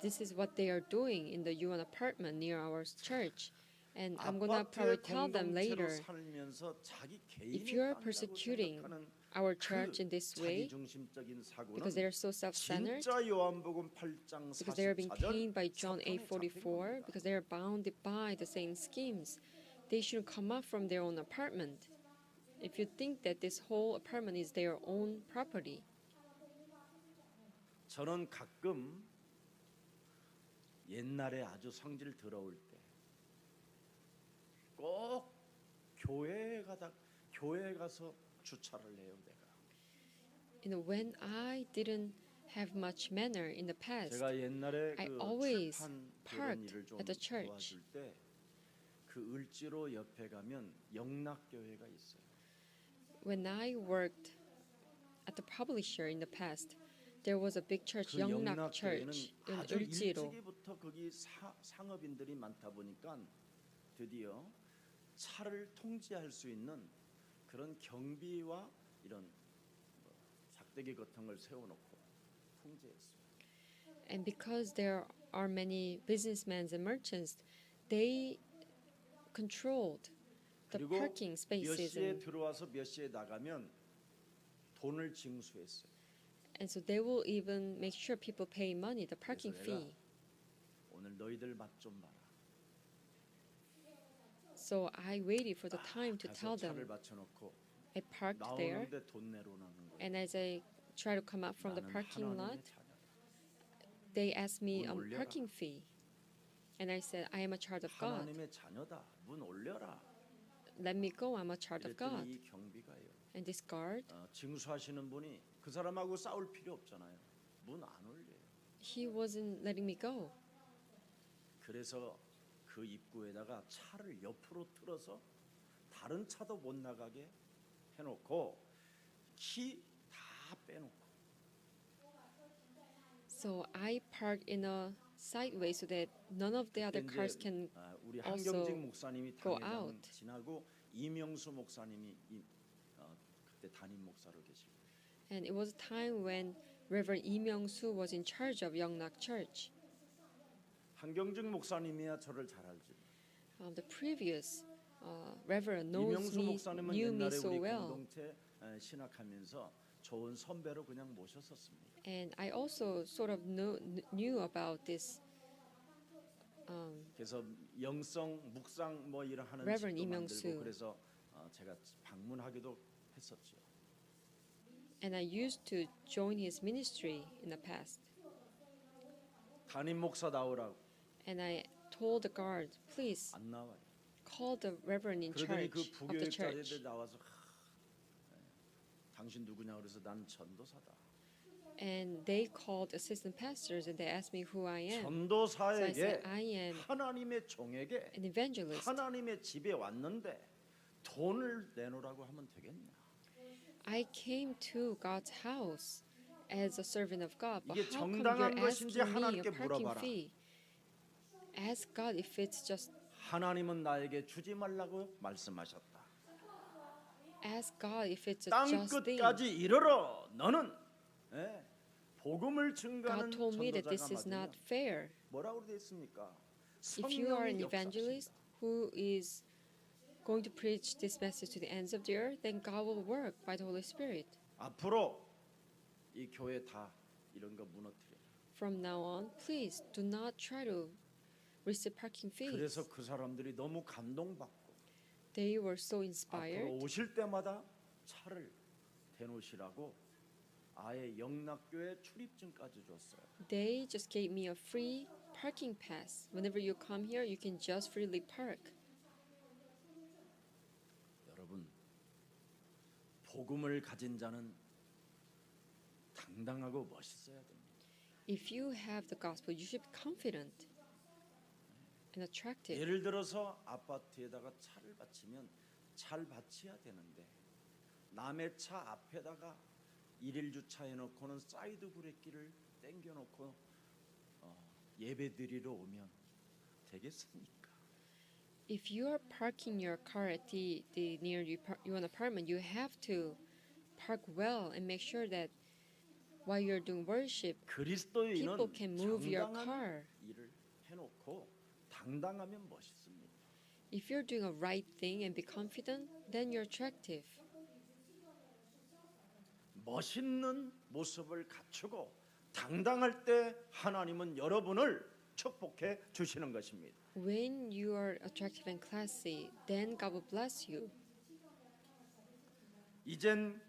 This is what they are doing in the Yuan apartment near our church. And I'm gonna 아파트의 probably tell them 공동체로 later, 살면서 자기 if 개인의 you are 땅이라고 persecuting 생각하는 our 그 church in this way, 자기중심적인 사고는 because they are so self-centered, 진짜 요한복음 8장 because they are being 44절 pained by John 사탄에 8:44, 잡힌 because they are bounded by the same schemes, they should come up from their own apartment. If you think that this whole apartment is their own property, 저는 가끔 옛날에 아주 성질 더러울 때 꼭 교회에 가서 주차를 해요. 내가 when I didn't have much manner in the past, 제가 옛날에 I 그 always 출판 그런 parked 일을 좀 at the church. 도와줄 때 그 을지로 옆에 가면 영락교회가 있어요. When I worked at the publisher in the past, there was a big church, 그 Yeongnak 영락교회는 Church in 아주 Ulji로. 일찍부터 거기 상업인들이 많다 보니까 드디어 차를 통제할 수 있는 그런 경비와 이런 작대기 같은 걸 세워놓고 통제했어요. And because there are many businessmen and merchants, they controlled the 그리고 parking 몇 spaces, 시에 들어와서 몇 시에 나가면 돈을 징수했어요. and so they will even make sure people pay money, the parking 그래서 내가 fee. 오늘 너희들 맛 좀 봐라. So I waited for the time to tell 가서 차를 them. 받쳐놓고 I parked there, 나오는데 돈 내놓는 거예요. and as I try to come out from the 나는 parking lot, 하나님의 자녀다. they asked me 문 올려라. parking fee, and I said, I am a child of God. 하나님의 자녀다. 문 올려라. Let me go. I'm a child of God. 이랬더니 이 경비가요. And this guard, 징수하시는 분이 그 사람하고 싸울 필요 없잖아요. 문 안 올려요. he wasn't letting me go. 그래서 그 입구에다가 차를 옆으로 틀어서 다른 차도 못 나가게 해놓고 키 다 빼놓고. So I parked in a sideway so that none of the other 그때 cars 이제, can. 우리 also 한경직 목사님이 go 당회장 out. 지나고 이명수 목사님이 그때 담임 목사로 계시고. And it was a time when Reverend Lee Myung-soo was in charge of Yeongnak Church. 한경직 목사님이야 저를 잘 알지. The previous Reverend knows 이명수 me, 목사님은 knew me 옛날에 so 우리 well. 공동체 신학하면서 좋은 선배로 그냥 모셨었습니다. And I also sort of knew about this 그래서 영성 묵상 뭐 이런 하는 Reverend 집도 이명수. 만들고 그래서 제가 방문하기도 했었죠. and I used to join his ministry in the past. 담임 목사 나오라고 And I told the guard, please 안 나와요. call the reverend in 그러더니 그 charge of the church. 부교육자들 나와서 당신 누구냐 그래서 난 전도사다. And they called assistant pastors and they asked me who I am. So I 전도사에게 said, I am 하나님의 종에게 an evangelist. 하나님의 집에 왔는데 돈을 내놓으라고 하면 되겠냐? I came to God's house as a servant of God, but 이게 how come 정당한 you're 것인지 asking me a 하나님께 parking 물어봐라. fee? Ask God if it's just. 하나님은 나에게 주지 말라고 말씀하셨다. Ask God if it's a 땅 just thing. 끝까지 이르러 너는 복음을 God 증가하는 told me that this is 전도자가 not 맞으면 fair. 뭐라고 되어 있습니까? If you are an 성령이 evangelist 역사하신다. who is going to preach this message to the ends of the earth, then God will work by the Holy Spirit. 앞으로 이 교회 다 이런 거 무너뜨려. From now on, please do not try to receive parking fees. 그래서 그 사람들이 너무 감동받고 They were so 앞으로 inspired. 오실 때마다 차를 대놓으시라고 아예 영락교회 출입증까지 줬어요. They just gave me a free parking pass. Whenever you come here, you can just freely park. 여러분, 복음을 가진 자는 당당하고 멋있어야 됩니다. If you have the gospel, you should be confident and attractive. 예를 들어서 아파트에다가 차를 받치면 잘 받쳐야 되는데 남의 차 앞에다가 일일 주차해 놓고는 사이드 브레이크를 당겨 놓고 예배 드리러 오면 되겠습니까? If you are parking your car at the near your apartment, you have to park well and make sure that while you're doing worship, 그리스도인은 people can move your 정당한 car. 일을 해놓고 당당하면 멋있습니다. If you're doing a right thing and be confident, then you're attractive. 멋있는 모습을 갖추고 당당할 때 하나님은 여러분을 축복해 주시는 것입니다. When you are attractive and classy, then God will bless you. 이젠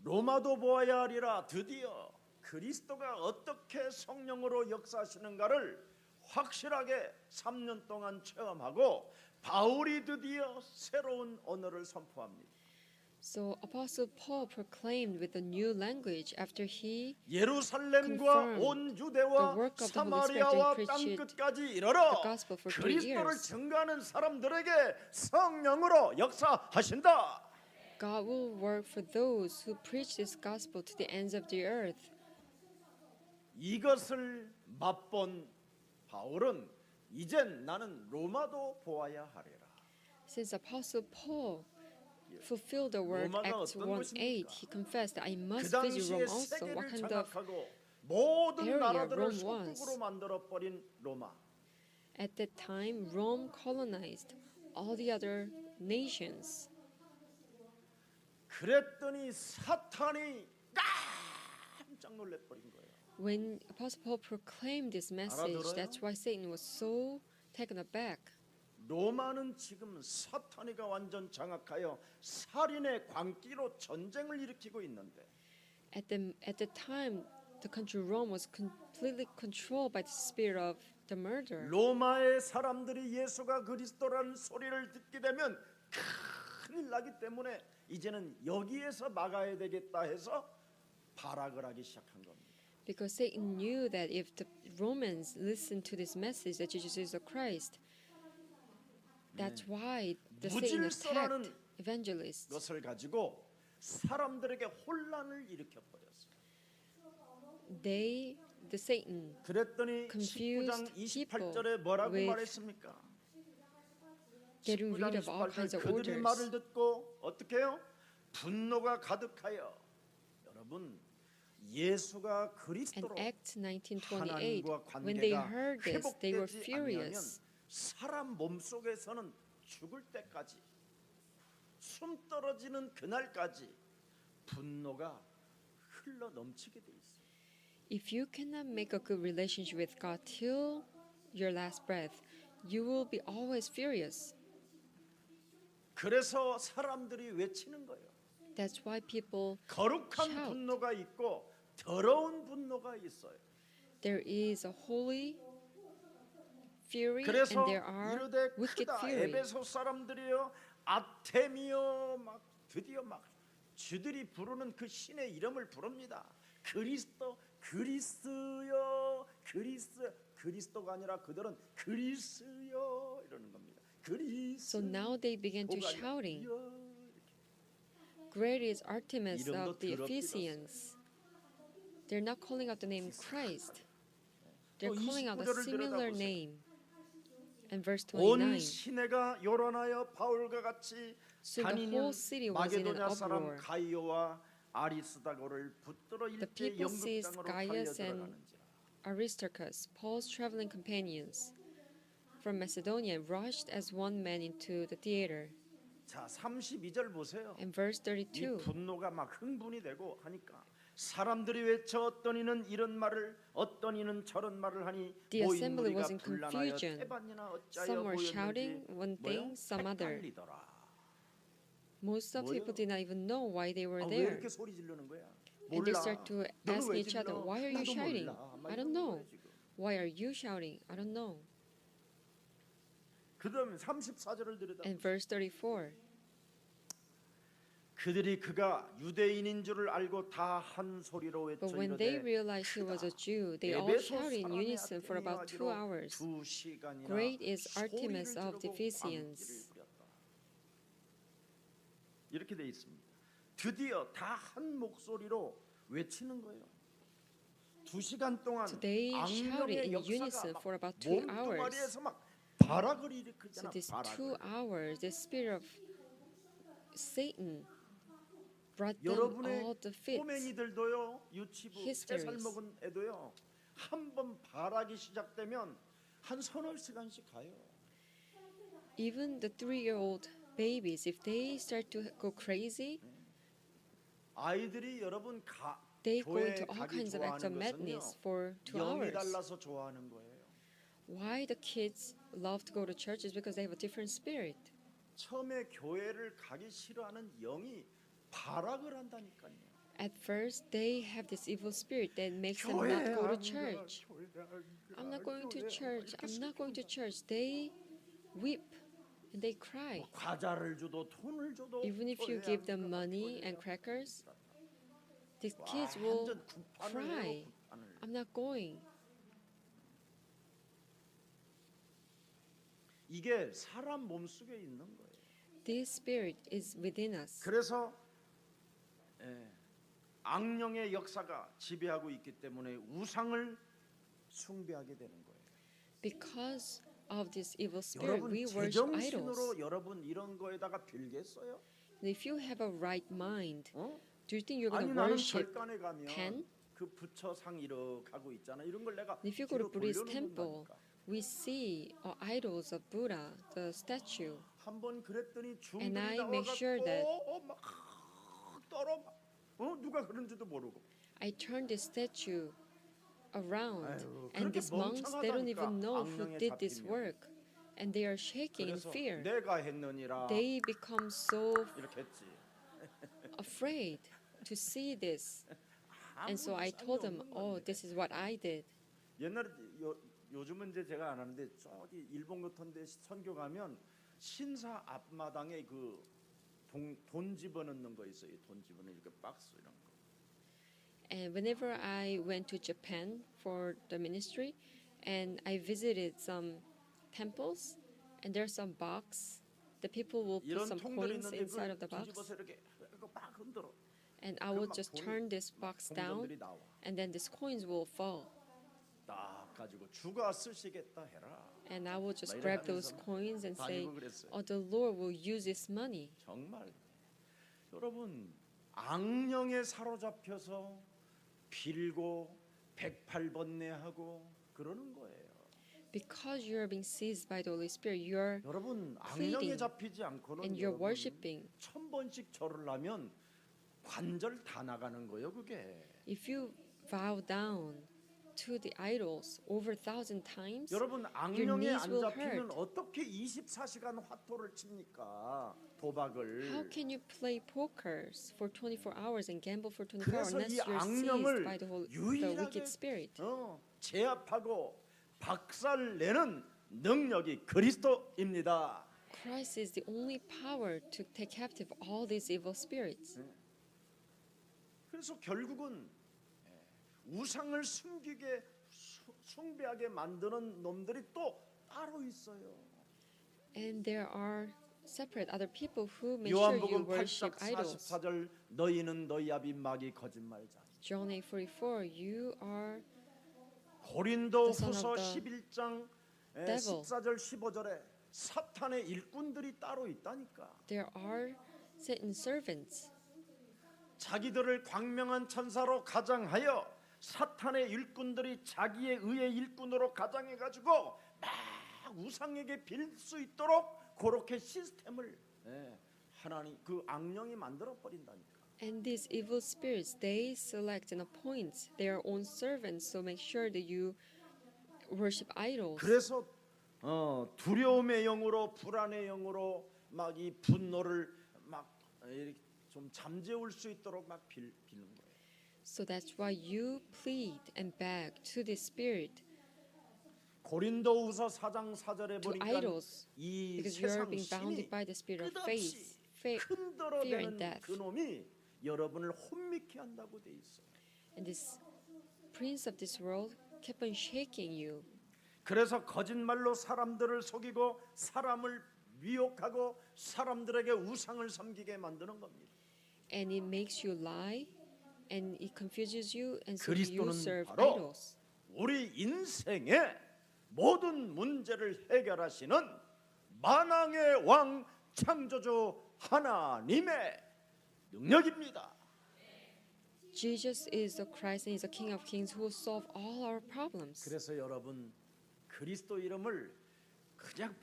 로마도 보아야 하리라. 드디어 그리스도가 어떻게 성령으로 역사하시는가를 확실하게 3년 동안 체험하고 바울이 드디어 새로운 언어를 선포합니다. So Apostle Paul proclaimed with a new language after he 예루살렘과 온 유대와 the work of the Holy 사마리아와 Spirit 땅 and 끝까지 이르러 the gospel for 3 그리스도를 years. 증거하는 사람들에게 성령으로 역사하신다. God will work for those who preach this gospel to the ends of the earth. 이것을 맛본 바울은 이젠 나는 로마도 보아야 하리라. Since Apostle Paul fulfilled the word 로마가 Acts 어떤 1:8, he confessed that I 그 must visit 당시에 Rome also. What 세계를 kind of 장악하고 모든 area 나라들을 Rome was? 속국으로 만들어 버린 로마. At that time, Rome colonized all the other nations. 그랬더니 사탄이 깜짝 놀래버린 거예요. When Apostle Paul proclaimed this message, 알아들어요? that's why Satan was so taken aback. 로마는 지금 사탄이가 완전 장악하여 살인의 광기로 전쟁을 일으키고 있는데 At the time, the country Rome was completely controlled by the spirit of the murder. 로마의 사람들이 예수가 그리스도라는 소리를 듣게 되면 큰일 나기 때문에 이제는 여기에서 막아야 되겠다 해서 발악을 하기 시작한 겁니다. Because Satan knew that if the Romans listened to this message that Jesus is the Christ, that's why the Satan attacked evangelists. 것을 가지고 사람들에게 혼란을 일으켜 버렸어요. The Satan 그랬더니 confused 19장 people 28절에 뭐라고 with 말했습니까? getting 19장 rid of all 28절 kinds of 그들이 orders. 말을 듣고 어떻게 해요? 분노가 가득하여 여러분 예수가 And 그리스도로 Acts 19:28, 하나님과 when they 관계가 heard this, they were 회복되지 않으면 furious. 사람 몸속에서는 죽을 때까지 숨 떨어지는 그날까지 분노가 흘러 넘치게 돼 있어요. If you cannot make a good relationship with God till your last breath, you will be always furious. 그래서 사람들이 외치는 거예요. That's why people 거룩한 shout. 분노가 있고 더러운 분노가 있어요. There is a holy fury and 그래서 there are 이르되 wicked 크다 fury. 에베소 사람들이요 아테미요 막 드디어 막 주들이 부르는 그 신의 이름을 부릅니다. 그리스요 그리스도가 아니라 그들은 그리스요 이러는 겁니다. 그리스. So now they began to shouting, "Great is Artemis 이름도 of the 더럽게 Ephesians." They're not calling out the name Christ. They're 또 calling out a 29절을 similar 들여다보세요. name. And verse 온 29. 시내가 요란하여 바울과 같이 So the 다니는 whole city was in an 마게도냐 사람 uproar. 가이오와 아리스다고를 붙들어 The 일제 people seized 영국장으로 Gaius and 달려들어가는지라. Aristarchus, Paul's traveling companions from Macedonia, rushed as one man into the theater. 자, 32절 보세요. And verse 이 32. 분노가 막 흥분이 되고 하니까 사람들이 외쳐 어떤 이는 이런 말을 어떤 이는 저런 말을 하니 The 모인 assembly was 무리가 in 분란하여 confusion. 태반이나 어찌하여 Some were 모였는지 shouting one thing, some other. 헷갈리더라. Most of the people did not even know why they were 왜 there. 이렇게 소리 지르는 거야? And they 몰라. start to 너는 ask 왜 each other, 질러? "Why are you 나도 shouting? 몰라. 막 I 이러는 don't know. 거예요, 지금. Why are you shouting? I don't know." 그다음에 34절을 들여다. And verse 34. 그들이 그가 유대인인 줄을 알고 다 한 소리로 외쳐 But when they 이르되 realized he was a Jew, they all 에베소 shouted in 사람의 unison for about 2 hours. 2시간이나 Great is Artemis 소리를 of the 지르고 Ephesians. 광기를 부렸다. 이렇게 돼 있습니다. 드디어 다 한 목소리로 외치는 거예요. 2시간 동안 So they shouted 악령의 in 역사가 unison 막 for about 2 hours. 몸뚱아리에서 막 발악을 So 일으키잖아. these 발악을. 2 hours, the spirit of Satan brought them 여러분의 all the fits. 꼬맹이들도요, 유치부 3살 Hysteries. 먹은 애도요, 한 번 발악이 시작되면 한 서너 시간씩 가요. Even the 3-year-old babies, if they start to go crazy, 아이들이 여러분 they go 교회에 into all 가기 kinds of acts of 좋아하는 madness 것은요, for 2 영이 hours. 달라서 좋아하는 거예요. Why the kids love to go to church is because they have a different spirit. 처음에 교회를 가기 싫어하는 영이 발악을 한다니까요. At first, they have this evil spirit that makes them 교회 not go to 안 가, church. 교회 안 가, I'm not going to 교회 안 가, church. 이렇게 I'm not going to 시킨다. church. They weep and they cry. 과자를 줘도 돈을 줘도 Even if you 교회 give 안 them 가, money 교회 and 안 가. crackers, the kids will 완전 구판을 cry. 해요, 구판을. I'm not going. 이게 사람 몸속에 있는 거예요. This spirit is within us. 그래서 악령의 역사가 지배하고 있기 때문에 우상을 숭배하게 되는 거예요. Because of this evil spirit, 여러분 we worship idols. 제정신으로 여러분 이런 거에다가 빌겠어요? And if you have a right mind, 어? do you think you're going 아니 to 나는 worship 절간에 가면 pen? 그 부처상 이렇게 하고 있잖아. 이런 걸 내가 If you go to 뒤로 Buddhist 돌려놓는다니까. temple, we see idols of Buddha, the statue. 한번 그랬더니 And 중들이 I make sure that 나와갖고 막 떨어 누가 그런지도 모르고. I turn the statue around, 아유, and 그렇게 these monks, they don't even know who 악령에 did this 잡히면. work, and they are shaking in 그래서 fear. 내가 했느니라 They become so 이렇게 했지. afraid to see this. And so I told them, oh, this is what I did. 옛날에 요즘은 이제 제가 안 하는데 저기 일본 같은 데 선교 가면 신사 앞마당에 그 돈 집어넣는 거 있어요. 돈 집어넣는 이렇게 박스 이런 거. And whenever I went to Japan for the ministry, and I visited some temples, and there's some box, the people will put 이런 some 통들이 coins 있는데 inside of the 그걸 box, 뒤집어서 이렇게 막 흔들어. and I will just turn this box down, 공돈들이 나와. and then these coins will fall. 딱 가지고 주가 쓰시겠다 해라. And I will just 막 grab 이래 those 하면서 coins and say, 다니고 그랬어요. oh, the Lord will use this money. 정말 여러분 악령에 사로잡혀서 빌고 108번뇌하고 그러는 거예요. Because you are being seized by the Holy Spirit, you are 여러분 pleading 악령에 잡히지 않고는 and you're 여러분 worshiping. 1000번씩 절을 하면 관절 다 나가는 거예요. 그게 If you vow down to the idols over 1,000 times, 여러분 your 악령에 knees 안 will 잡히면 hurt. 어떻게 24시간 화토를 칩니까? 도박을. How can you play pokers for 24 hours and gamble for 24 hours 그래서 unless 이 you're seized 악령을 by the 유일하게 wicked spirit? 제압하고 박살내는 능력이 그리스도입니다. Christ is the only power to take captive all these evil spirits. 그래서 결국은 우상을 숨기게 숭배하게 만드는 놈들이 또 따로 있어요. And there are separate other people who make sure you 요한복음 worship 8장 idols. 44절 너희는 너희 아비 마귀 거짓말자. John 8:44, you are 고린도 the son 후서 of the 11장 devil. 14절 15절에 사탄의 일꾼들이 따로 있다니까. there are Satan servants. 자기들을 광명한 천사로 가장하여 사탄의 일꾼들이 자기의 의의 일꾼으로 가장해 가지고 막 우상에게 빌 수 있도록 그렇게 시스템을 하나님 그 악령이 만들어 버린다니까. And these evil spirits, they select and appoint their own servants, so make sure that you worship idols. 그래서 두려움의 영으로 불안의 영으로 막 이 분노를 막 이렇게 좀 잠재울 수 있도록 막 비는 거예요. So that's why you plead and beg to the spirit, 고린도후서 4장 4절에 to 보니까 idols, 이 because you are 세상 being bounded 신이 by the spirit of 끝없이 fear and 흔들어대는 death. 그 놈이 여러분을 혼미케 한다고 돼 있어요. And this prince of this world kept on shaking you. 그래서 거짓말로 사람들을 속이고 사람을 미혹하고 사람들에게 우상을 섬기게 만드는 겁니다. And it makes you lie, and it confuses you, and so you 그리스도는 serve 바로 idols. 우리 인생의 모든 문제를 해결하시는 만왕의 왕 창조주 하나님의 능력입니다. Jesus is the Christ and is the King of Kings who will solve all our problems. 그래서 여러분 그리스도 이름을 그냥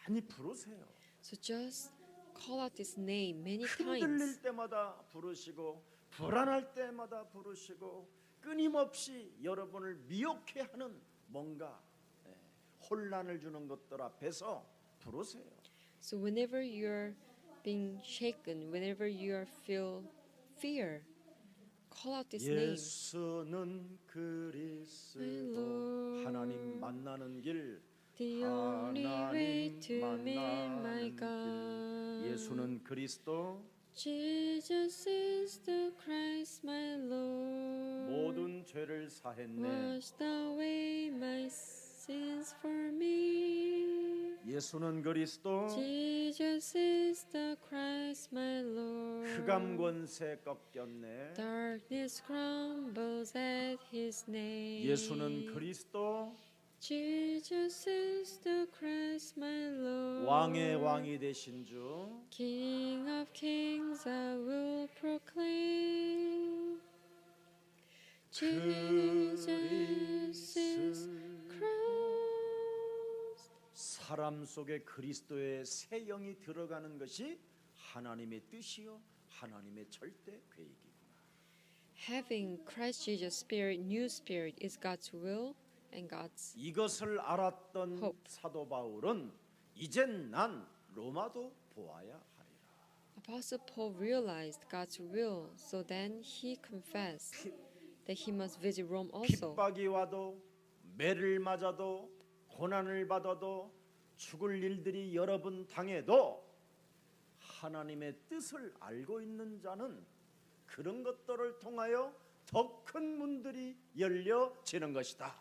많이 부르세요. So just call out this name many times. 흔들릴 때마다 부르시고 불안할 때마다 부르시고 끊임없이 여러분을 미혹해 하는 뭔가 혼란을 주는 것들 앞에서 부르세요. So whenever you're being shaken, whenever you feel fear, call out this name. 예수는 그리스도 My Lord, 하나님 만나는 길 The only way to meet my 만나는 God. 길 예수는 그리스도 Jesus is the Christ, my Lord. 모든 죄를 사했네. Washed away my sins for me. 예수는 그리스도 Jesus is the Christ, my Lord. 흑암 권세 꺾였네. Darkness crumbles at His name. 예수는 그리스도 Jesus is the Christ, my Lord. 왕의 왕이 되신 주 King of kings, I will proclaim. Jesus is Christ. 사람 속에 그리스도의 새 영이 들어가는 것이 하나님의 뜻이요 하나님의 절대 계획이구나. Having Christ Jesus Spirit, new Spirit, is God's will and God's. 이것을 알았던 hope. 사도 바울은 이젠 난 로마도 보아야 하리라. Apostle Paul realized God's will, so then he confessed that he must visit Rome also. 핍박이 와도 매를 맞아도 고난을 받아도 죽을 일들이 여러 번 당해도 하나님의 뜻을 알고 있는 자는 그런 것들을 통하여 더 큰 문들이 열려지는 것이다.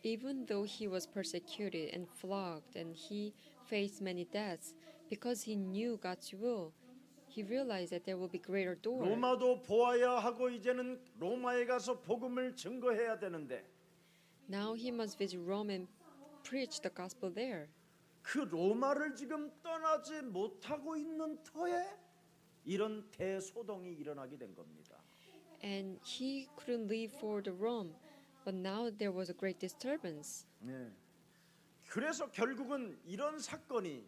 Even though he was persecuted and flogged and he faced many deaths, because he knew God's will, he realized that there will be greater doors. 로마도 보아야 하고 이제는 로마에 가서 복음을 증거해야 되는데 Now he must visit Rome and preach the gospel there. 그 로마를 지금 떠나지 못하고 있는 터에 이런 대소동이 일어나게 된 겁니다. And he couldn't leave for the Rome, but now there was a great disturbance. 네. 그래서 결국은 이런 사건이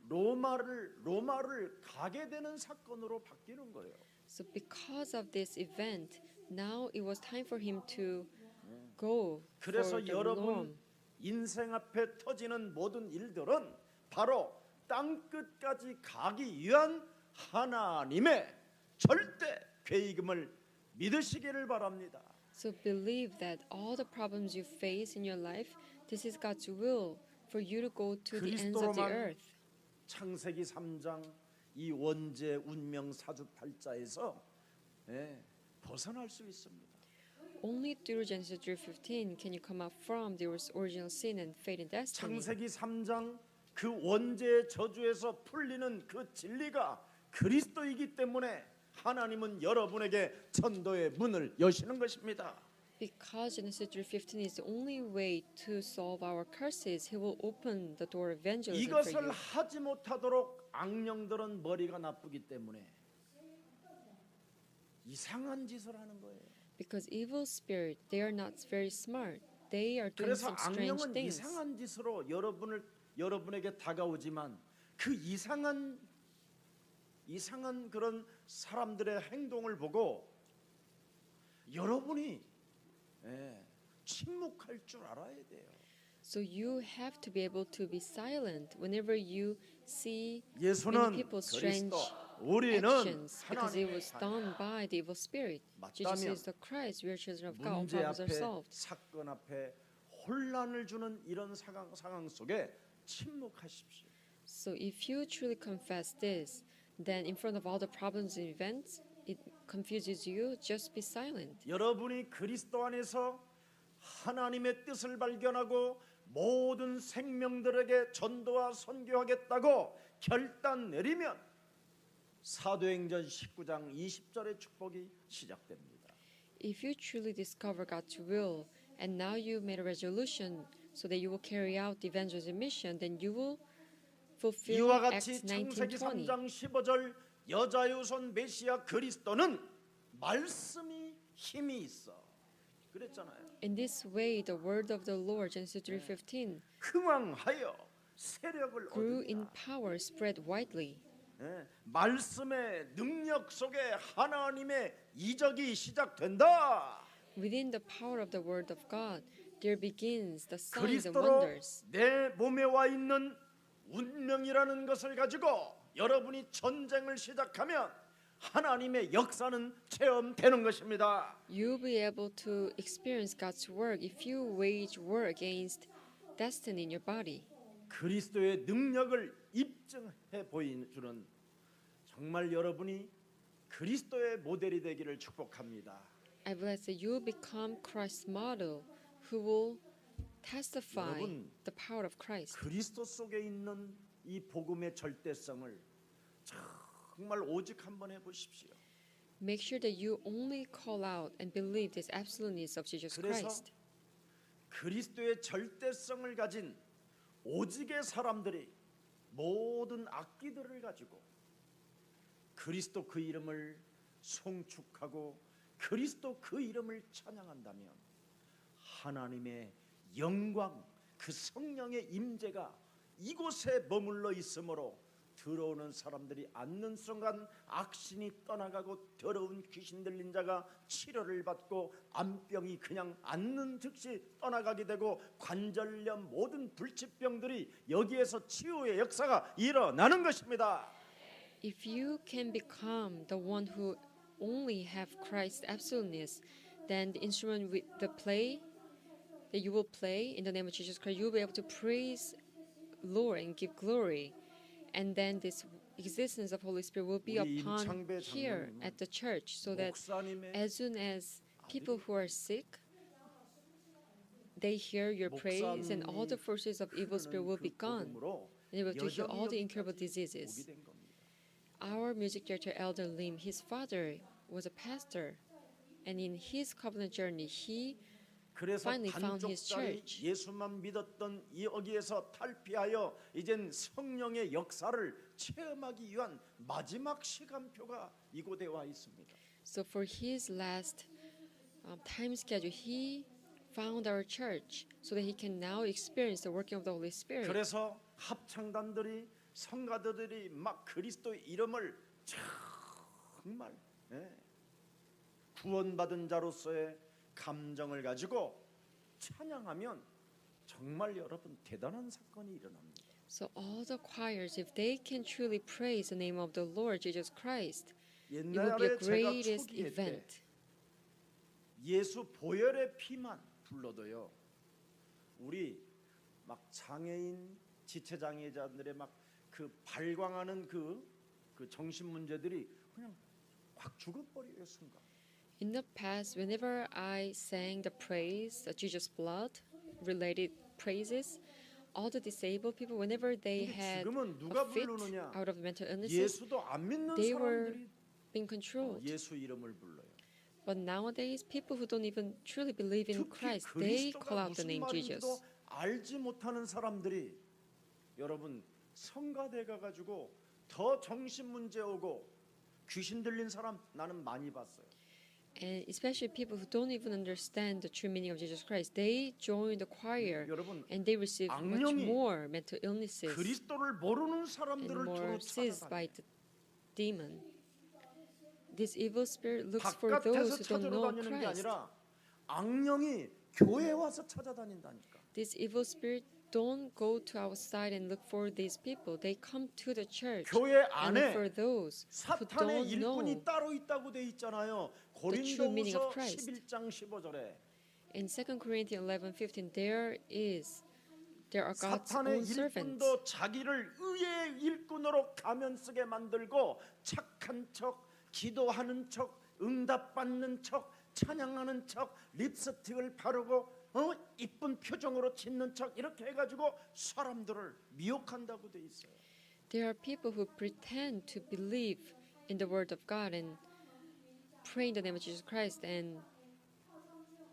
로마를 가게 되는 사건으로 바뀌는 거예요. So because of this event, now it was time for him to go for 그래서 the 여러분 Rome. 인생 앞에 터지는 모든 일들은 바로 땅 끝까지 가기 위한 하나님의 절대 계획임을 믿으시기를 바랍니다. So believe that all the problems you face in your life, this is God's will for you to go to the ends of the 그리스도로만 earth. 창세기 3장 이 원죄 운명 사주팔자에서 벗어날 수 있습니다. Only through Genesis 3:15 can you come out from the original sin and fate and destiny. 창세기 3장 그 원죄의 저주에서 풀리는 그 진리가 그리스도이기 때문에 하나님은 여러분에게 천도의 문을 여시는 것입니다. Because Genesis 3:15 is the only way to solve our curses, He will open the door of evangelism for 이것을 you. 하지 못하도록 악령들은 머리가 나쁘기 때문에 이상한 짓을 하는 거예요. Because evil spirit, they are not very smart. They are doing 그래서 some strange 악령은 things. 이상한 짓으로 여러분에게 다가오지만 그 이상한 그런 사람들의 행동을 보고 여러분이 침묵할 줄 알아야 돼요. So you have to be able to be silent whenever you see many 예수는 people's strange 그리스도, 우리는 actions, because it 하나님의 was done by the evil spirit. Jesus is the Christ. We are children of God. All 문제 problems are 앞에 solved. 사건 앞에 혼란을 주는 이런 상황 속에 침묵하십시오. So if you truly confess this, then in front of all the problems and events, it confuses you, just be silent. 여러분이 그리스도 안에서 하나님의 뜻을 발견하고 모든 생명들에게 전도와 선교하겠다고 결단 내리면 사도행전 19장 20절의 축복이 시작됩니다. If you truly discover God's will, and now you made a resolution so that you will carry out the evangelism mission, then you will fulfill 이와 같이 Acts 창세기 19:20. 3장 15절 여자유손 메시아 그리스도는 말씀이 힘이 있어. 그랬잖아요. In this way, the word of the Lord, Genesis 3:15, 흥왕하여 세력을 grew in 얻으리라. power, spread widely. 말씀의 능력 속에 하나님의 이적이 시작된다. Within the power of the word of God, there begins the signs and 그리스도로 wonders. 내 몸에 와 있는 운명이라는 것을 가지고 여러분이 전쟁을 시작하면 하나님의 역사는 체험되는 것입니다. You'll be able to experience God's work if you wage war against destiny in your body. 그리스도의 능력을 입증해 보여주는 정말 여러분이 그리스도의 모델이 되기를 축복합니다. I bless that you will become Christ's model who will testify 여러분, the power of Christ. 그리스도 속에 있는 이 복음의 절대성을 정말 오직 한번 해보십시오. Make sure that you only call out and believe this absoluteness of Jesus 그래서 Christ. 그리스도의 절대성을 가진 오직의 사람들이 모든 악기들을 가지고 그리스도 그 이름을 송축하고 그리스도 그 이름을 찬양한다면 하나님의 영광 그 성령의 임재가 이곳에 머물러 있으므로 들어오는 사람들이 앉는 순간 악신이 떠나가고 더러운 귀신 들린 자가 치료를 받고 암병이 그냥 앉는 즉시 떠나가게 되고 관절염 모든 불치병들이 여기에서 치유의 역사가 일어나는 것입니다. If you can become the one who only have Christ's absoluteness, then the instrument with the play that you will play in the name of Jesus Christ, you will be able to praise Lord and give glory. And then this existence of Holy Spirit will be 우리 upon 임창배 here 장로님은 at the church, so that 목사님의 as soon as people who are sick, they hear your praise, and all the forces of evil spirit will be gone, and able to heal all the incurable diseases. 오게 된 겁니다. Our music director, Elder Lim, his father was a pastor, and in his covenant journey, he 그래서 finally found his 반쪽짜리 church. 예수만 믿었던 여기에서 탈피하여 이젠 성령의 역사를 체험하기 위한 마지막 시간표가 이곳에 와 있습니다. So for his last time schedule, he found our church so that he can now experience the working of the Holy Spirit. 그래서 합창단들이 성가들이 막 그리스도의 이름을 정말 구원받은 자로서의 감정을 가지고 찬양하면 정말 여러분 대단한 사건이 일어납니다. So all the choirs, if they can truly praise the name of the Lord Jesus Christ, it will be a 옛날에 제가 greatest 초기에 때 event. 예수 보혈의 피만 불러도요. 우리 막 장애인 지체장애자들의 막 그 발광하는 그 정신 문제들이 그냥 확 죽어버려요 순간. In the past, whenever I sang the praise, the Jesus blood related praises, all the disabled people, whenever they 근데 had 지금은 a 누가 fit 부르느냐? out of mental illnesses, 예수도 안 믿는 they were 사람들이 being controlled. 예수 이름을 불러요. But nowadays, people who don't even truly believe in 특히 Christ, they call 그리스도가 out the 무슨 name 말인지도 Jesus. 알지 못하는 사람들이 여러분 성가대 가가지고 더 정신 문제 오고 귀신 들린 사람 나는 많이 봤어요. And especially people who don't even understand the true meaning of Jesus Christ, they join the choir 여러분 and they receive much 악령이 more mental illnesses 그리스도를 모르는 and 사람들을 more 주로 seized by 찾아다녀요. the demon. This evil spirit looks for those 바깥에서 who don't 찾으러 know 다니는 게 Christ. 아니라 악령이 교회에 와서 찾아다닌다니까. This evil spirit don't go to outside and look for these people. They come to the church 교회 and look 안에 for those who 사탄의 don't know. 일꾼이 따로 있다고 돼 있잖아요. true meaning of 고린도후서 Christ. 11장 15절에 In 2 Corinthians 11:15, there are God's 사탄의 own servants. 일꾼도 자기를 의의 일꾼으로 가면 쓰게 만들고 착한 척, 기도하는 척, 응답받는 척, 찬양하는 척, 립스틱을 바르고 이쁜 표정으로 짓는 척 이렇게 해가지고 사람들을 미혹한다고 돼 있어요. There are people who pretend to believe in the word of God and pray in the name of Jesus Christ and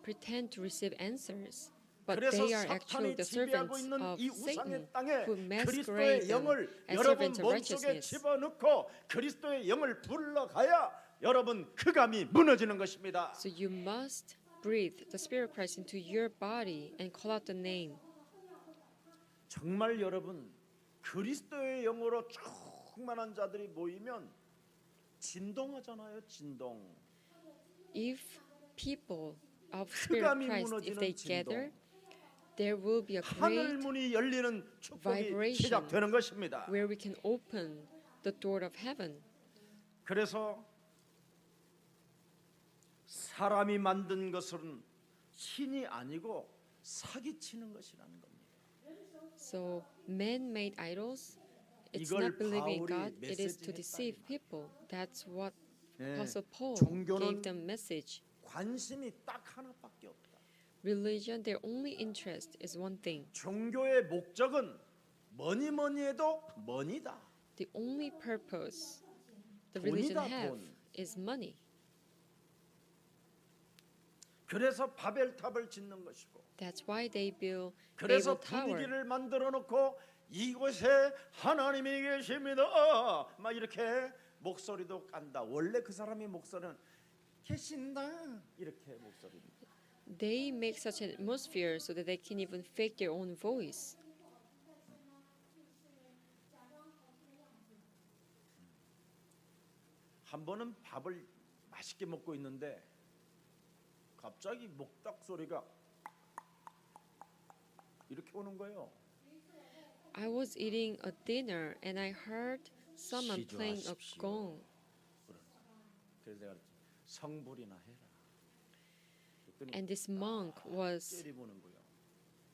pretend to receive answers. But 그래서 they are actually 사탄이 the 지배하고 servants 있는 of 이 Satan 우상의 땅에 who 그리스도의 masquerade them 영을 as 여러분 servants of 몸속에 righteousness. 집어넣고 그리스도의 영을 불러가야 여러분 흑암이 무너지는 것입니다. So you must breathe the Spirit of Christ into your body and call out the name. 정말 여러분 그리스도의 영으로 충만한 자들이 모이면 진동하잖아요. 진동. If people of Spirit of Christ, if they gather, there will be a 하늘 great 문이 열리는 축복이 vibration 시작되는 것입니다. where we can open the door of heaven. 그래서 사람이 만든 것은 신이 아니고 사기치는 것이라는 겁니다. So man-made idols, it's 이걸 not believing in 바울이 God, it is to 메시지했다, deceive 이 말이에요. people. That's what 예, Apostle Paul 종교는 gave them message. 관심이 딱 하나밖에 없다. Religion, their only interest is one thing. 종교의 목적은 뭐니 해도 money다. The only purpose the religion 돈이다, have 돈. is money. 그래서 바벨탑을 짓는 것이고 That's why they build 그래서 Babel Tower. 분위기를 만들어 놓고 이곳에 하나님이 계십니다. 막 이렇게 목소리도 깐다. 원래 그 사람의 목소리는 계신다 이렇게 목소리입니다. They make such an atmosphere so that they can even fake their own voice. 한 번은 밥을 맛있게 먹고 있는데 갑자기 목탁 소리가 이렇게 오는 거예요. I was eating a dinner and I heard someone playing a 시주하십시오. gong. 그래서 내가 그랬지, 성불이나 해라. 그랬더니 And this monk was 째려보는 거예요.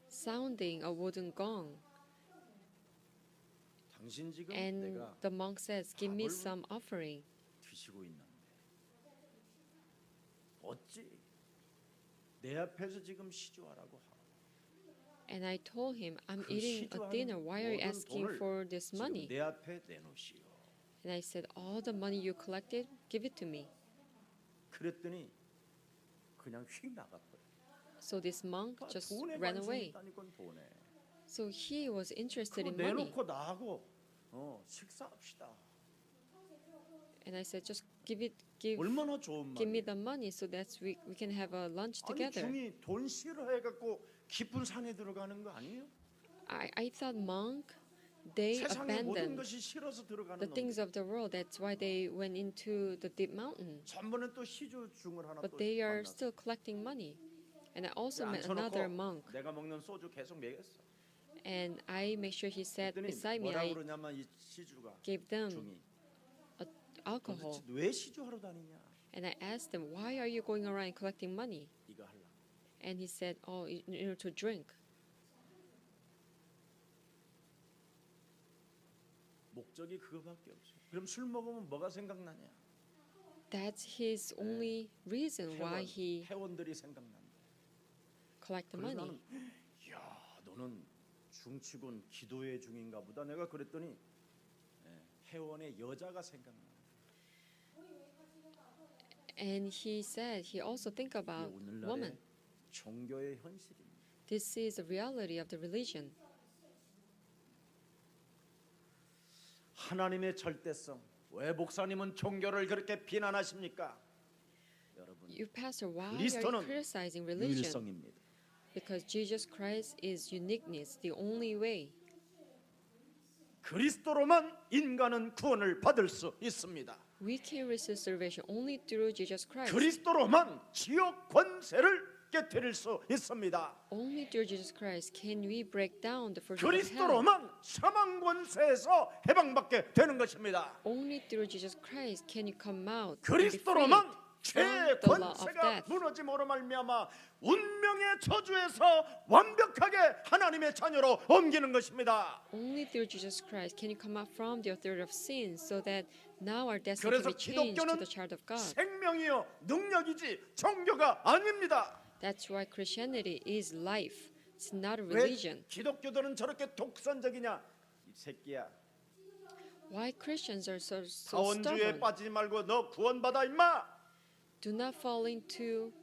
sounding a wooden gong. 당신 지금 And 내가 the monk says, give me 밥을 some offering. 드시고 있는데 어찌 내 앞에서 지금 시주하라고 하고 And I told him, I'm 그 eating a 시주하는 dinner. Why are you 모든 asking 돈을 for this 지금 money? 내 앞에 내놓으시오. And I said, all the money you collected, give it to me. 그랬더니 그냥 휙 나갔어요. So this monk just 돈에 ran 관심이 away. 있다니까 돈에. So he was interested 그거 in money. 내놓고 나하고 식사합시다. And I said, just give 얼마나 좋은 me 말이에요. the money so that we can have a lunch 아니 together. 중이 돈 싫어해갖고 깊은 산에 들어가는 거 아니에요? I thought monk, they 세상의 모든 abandoned 것이 싫어서 들어가는 the things 놈들. of the world. That's why they went into the deep mountain. 전번에 또 시주중을 하나 But 또 they are 만났어. still collecting money. And I also met 앉혀놓고 another monk. 내가 먹는 소주 계속 먹였어. And I make sure he sat 그랬더니 beside me. 뭐라고 I 그러냐면 이 시주가 gave them 중이 alcohol. 도대체 왜 시주하러 다니냐? And I asked them, why are you going around collecting money? 이거 하려고. And he said, oh, in order to drink. 목적이 그거밖에 없어. 그럼 술 먹으면 뭐가 생각나냐? That's his only reason why he 회원들이 생각난다. collect the 그래서 money. 나는 야 너는 중치군 기도회 중인가 보다. 내가 그랬더니 회원의 여자가 생각나. And he said he also think 이게 about 오늘날의 woman. 종교의 현실입니다. This is the reality of the religion. 하나님의 절대성. 왜 목사님은 종교를 그렇게 비난하십니까? 여러분, You pastor, why are you 그리스도는 criticizing religion? 유일성입니다. Because Jesus Christ is uniqueness, the only way. 그리스도로만 인간은 구원을 받을 수 있습니다. We can receive salvation only through Jesus Christ. 그리스도로만 지옥 권세를 깨뜨릴 수 있습니다. Only through Jesus Christ can we break down the forces of hell. 그리스도로만 사망 권세에서 해방받게 되는 것입니다. Only through Jesus Christ can you come out and be free 그리스도로만 죄의 from the law of 권세가 death. 무너짐으로 말미암아 운명의 저주에서 완벽하게 하나님의 자녀로 옮기는 것입니다. Only through Jesus Christ can you come out from the authority of sin so that now our destiny can 그래서 be changed to 기독교는 the child of God. 생명이요 능력이지 종교가 아닙니다. That's why Christianity is life. It's not a 왜 religion. 기독교들은 저렇게 독선적이냐? 이 새끼야. Why Christians are so 사원주의에 stubborn? 빠지지 말고 너 구원받아 임마. Do not fall into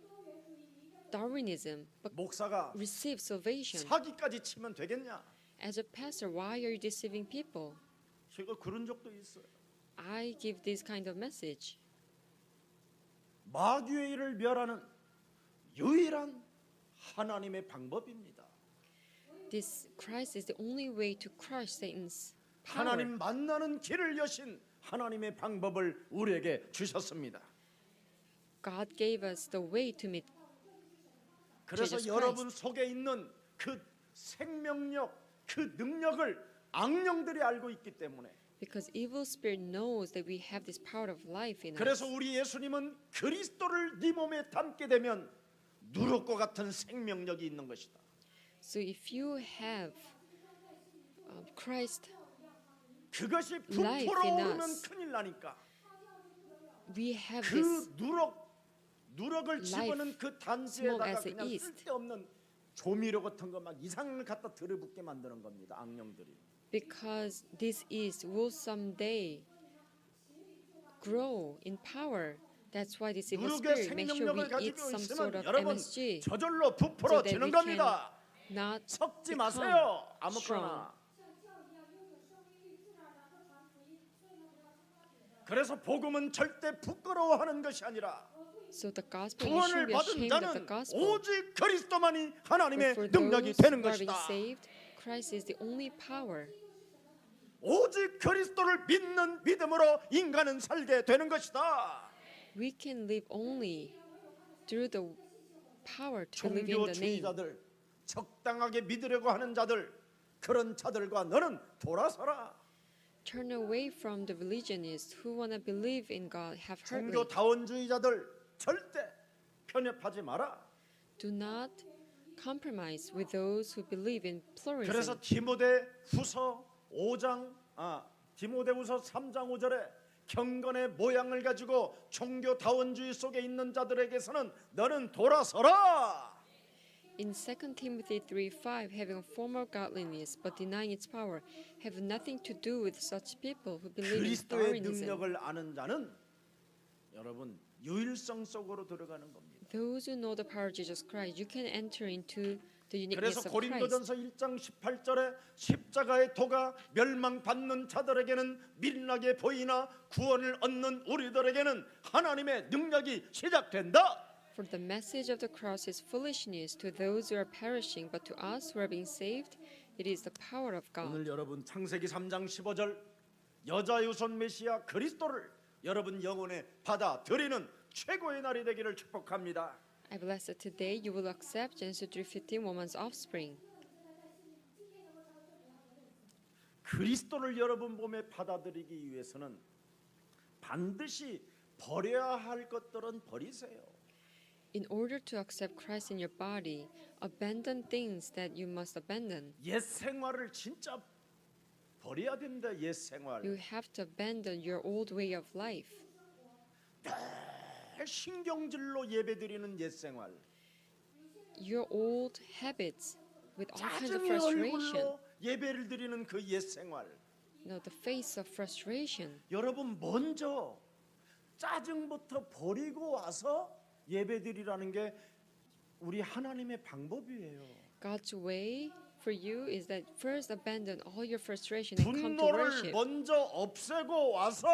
Darwinism, but 목사가 receive salvation. 사기까지 치면 되겠냐? As a pastor, why are you deceiving people? 제가 그런 적도 있어요. I give this kind of message. 마귀의 일을 멸하는 유일한 하나님의 방법입니다. This Christ is the only way to crush Satan's power. 하나님 만나는 길을 여신 하나님의 방법을 우리에게 주셨습니다. God gave us the way to meet 그래서 Jesus 여러분 속에 있는 그 생명력, 그 능력을 악령들이 알고 있기 때문에 because evil spirit knows that we have this power of life in 그래서 us. 우리 예수님은 그리스도를 네 몸에 담게 되면 누룩과 같은 생명력이 있는 것이다. So if you have Christ, 그것이 life 부풀어 in 오르면 us. 큰일 나니까 we have this 그 누룩을 집어넣은 그 단지에다가 as 그냥 yeast. 쓸데없는 조미료 같은 거 막 이상을 갖다 들이붓게 만드는 겁니다. 악령들이. because this is will someday grow in power. That's why this evil 누룩의 spirit makes sure we 생명력을 eat 가지고 some sort 있으면 of 여러분 MSG 저절로 so that 부풀어지는 we 겁니다. can not 섞지 become 마세요. strong. 아무거나. 그래서 복음은 절대 부끄러워하는 것이 아니라 So the gospel, you 구원을 should be 받은 ashamed of the 자는 gospel. 오직 그리스도만이 But 하나님의 for 능력이 those 되는 who are being 것이다. saved, Christ is the only power. 오직 그리스도를 믿는 믿음으로 인간은 살게 되는 것이다. We can live only through the power to believe in the name. 종교주의자들, 적당하게 믿으려고 하는 자들, 그런 자들과 너는 돌아서라. Turn away from the religionists who want to believe in God have heard me. 종교다원주의자들 절대 편협하지 마라. Do not compromise with those who believe in pluralism. 그래서 디모데후서 3장 5절에 경건의 모양을 가지고 종교다원주의 속에 있는 자들에게서는 너는 돌아서라. In 2 Timothy 3:5, having a form of godliness but denying its power, have nothing to do with such people who believe in 그리스도의 Darwinism. 능력을 아는 자는 여러분 유일성 속으로 들어가는 겁니다. Those who know the power of Jesus Christ, you can enter into the 그래서 uniqueness of Christ. 고린도전서 1장 18절에 십자가의 도가 멸망받는 자들에게는 밀나게 보이나 구원을 얻는 우리들에게는 하나님의 능력이 시작된다. For the message of the cross is foolishness to those who are perishing, but to us who are being saved, it is the power of God. 오늘 여러분 창세기 3장 15절 여자 유손 메시아 그리스도를 여러분 영혼에 받아들이는 최고의 날이 되기를 축복합니다. I bless that today you will accept Genesis 3:15 woman's offspring. 그리스도를 여러분 몸에 받아들이기 위해서는 반드시 버려야 할 것들은 버리세요. In order to accept Christ in your body, abandon things that you must abandon. 옛 생활을 진짜 버려야 됩니다. 옛 생활. You have to abandon your old way of life. 신경질로 예배드리는 옛 생활. Your old habits with all kinds of 짜증의 frustration. 얼굴로 예배를 드리는 그 옛 생활. You know, the face of frustration. 여러분 먼저 짜증부터 버리고 와서 예배드리라는 게 우리 하나님의 방법이에요. God's way for you is that first abandon all your frustration and come to 분노를 worship. 먼저 없애고 와서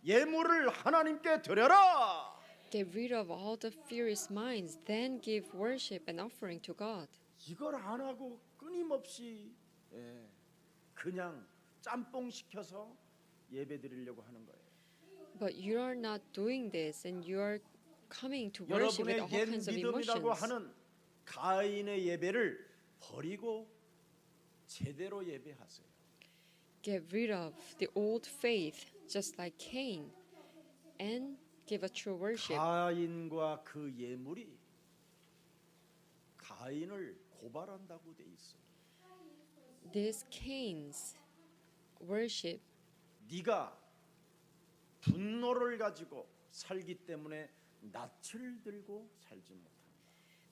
예물을 하나님께 드려라. Get rid of all the furious minds, then give worship and offering to God. 이걸 안 하고 끊임없이 그냥 짬뽕 시켜서 예배드리려고 하는 거예요. But you are not doing this, and you are coming to worship with 여러분의 all 옛 kinds of 믿음이라고 emotions. 하는 가인의 예배를 버리고 제대로 예배하세요. Get rid of the old faith, just like Cain, and give a true worship. 가인과 그 예물이 가인을 고발한다고 돼 있어. This Cain's worship, 네가 분노를 가지고 살기 때문에 낯을 들고 살지 못한다.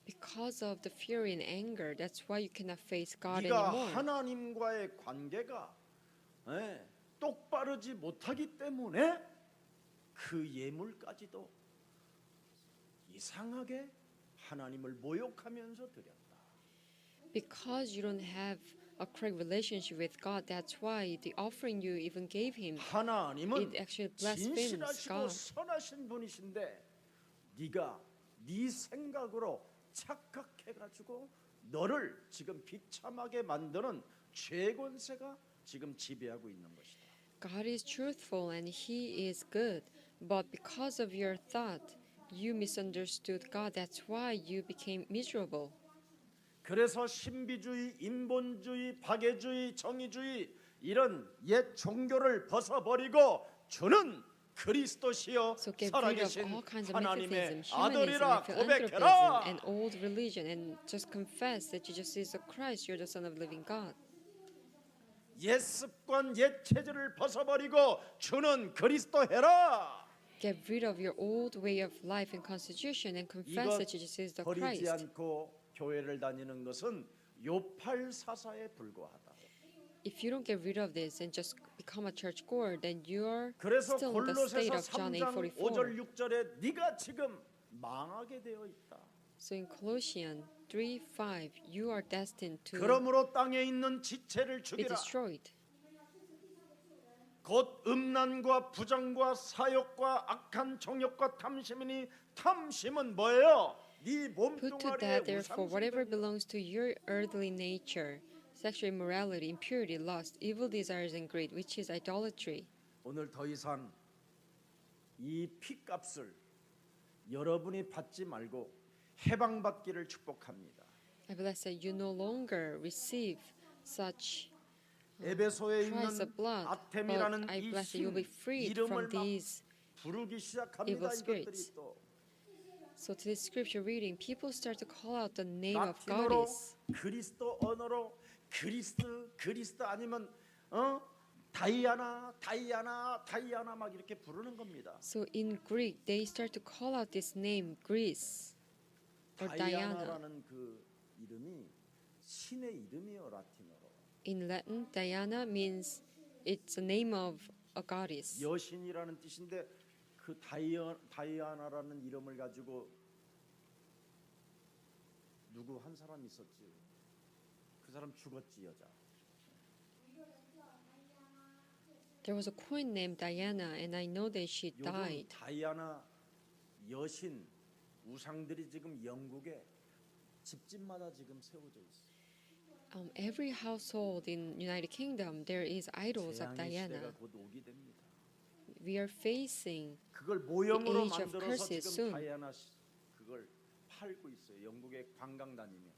because of the fury and anger, that's why you cannot face God 네가 anymore. 하나님과의 관계가 똑바르지 못하기 때문에 그 예물까지도 이상하게 하나님을 모욕하면서 드렸다. Because you don't have a correct relationship with God, that's why the offering you even gave Him, 하나님은 it actually blasphemes 진실하시고 God. 선하신 분이신데 네가 네 생각으로 착각해가지고 너를 지금 비참하게 만드는 죄권세가 지금 지배하고 있는 것이다. God is truthful and He is good, but because of your thought, you misunderstood God. That's why you became miserable. 그래서 신비주의, 인본주의, 박애주의, 정의주의 이런 옛 종교를 벗어버리고 주는 그리스도시여 So get rid of 살아계신 all kinds of 하나님의 mythicism, humanism, 아들이라 and philanthropism, 고백해라. and old religion, and just confess that Jesus is the Christ. You're the Son of the living God. 옛 습관, 옛 체질을 벗어버리고 주는 그리스도 해라. Get rid of your old way of life and constitution, and confess 이것 that Jesus is the 버리지 Christ. 않고 교회를 다니는 것은 요팔 사사에 불과하다. If you don't get rid of this and just become a church goer, then you are 그래서 still in the state 골로새서 of John 3장 8:44. 5절 6절에 네가 지금 망하게 되어 있다. So in Colossians 3:5, you are destined to 그러므로 땅에 있는 지체를 be 죽이라. destroyed. 곧 음란과 부정과 사욕과 악한 정욕과 탐심이니 탐심은 뭐예요? 네 Put to 몸뚱아리의 death, therefore, whatever 우상숭배니 belongs to your earthly nature, sexual immorality, impurity, lust, evil desires, and greed, which is idolatry. 오늘 더 이상 이 피값을 여러분이 받지 말고 해방받기를 축복합니다. I bless that you no longer receive such 에베소에 price 있는 of blood, but 아템이라는 I 이 bless that you'll be 신 freed 이름을 from 막 these. 부르기 시작합니다. evil 이것들이 spirits. 또 So to this scripture reading, people start to call out the name of 라틴어로 goddess. 그리스도 언어로 그리스도 아니면 다이아나 막 이렇게 부르는 겁니다. So in Greek, they start to call out this name, Greece or Diana. 다이아나라는 그 이름이 신의 이름이요 라틴어로. In Latin, Diana means it's the name of a goddess. 여신이라는 뜻인데 그 다이아나라는 이름을 가지고 누구 한 사람 있었지. 그 사람 죽었지 여자. There was a queen named Diana, and I know that she 요즘 died. 다이아나 여신 우상들이 지금 영국에 집집마다 지금 세워져 있어. Every household in United Kingdom, there is idols of 재앙의 시대가 Diana. 곧 오게 됩니다. We are facing 그걸 모형으로 age of 만들어서 curses 지금 soon. 다이아나 그걸 팔고 있어요. 영국에 관광 다니면.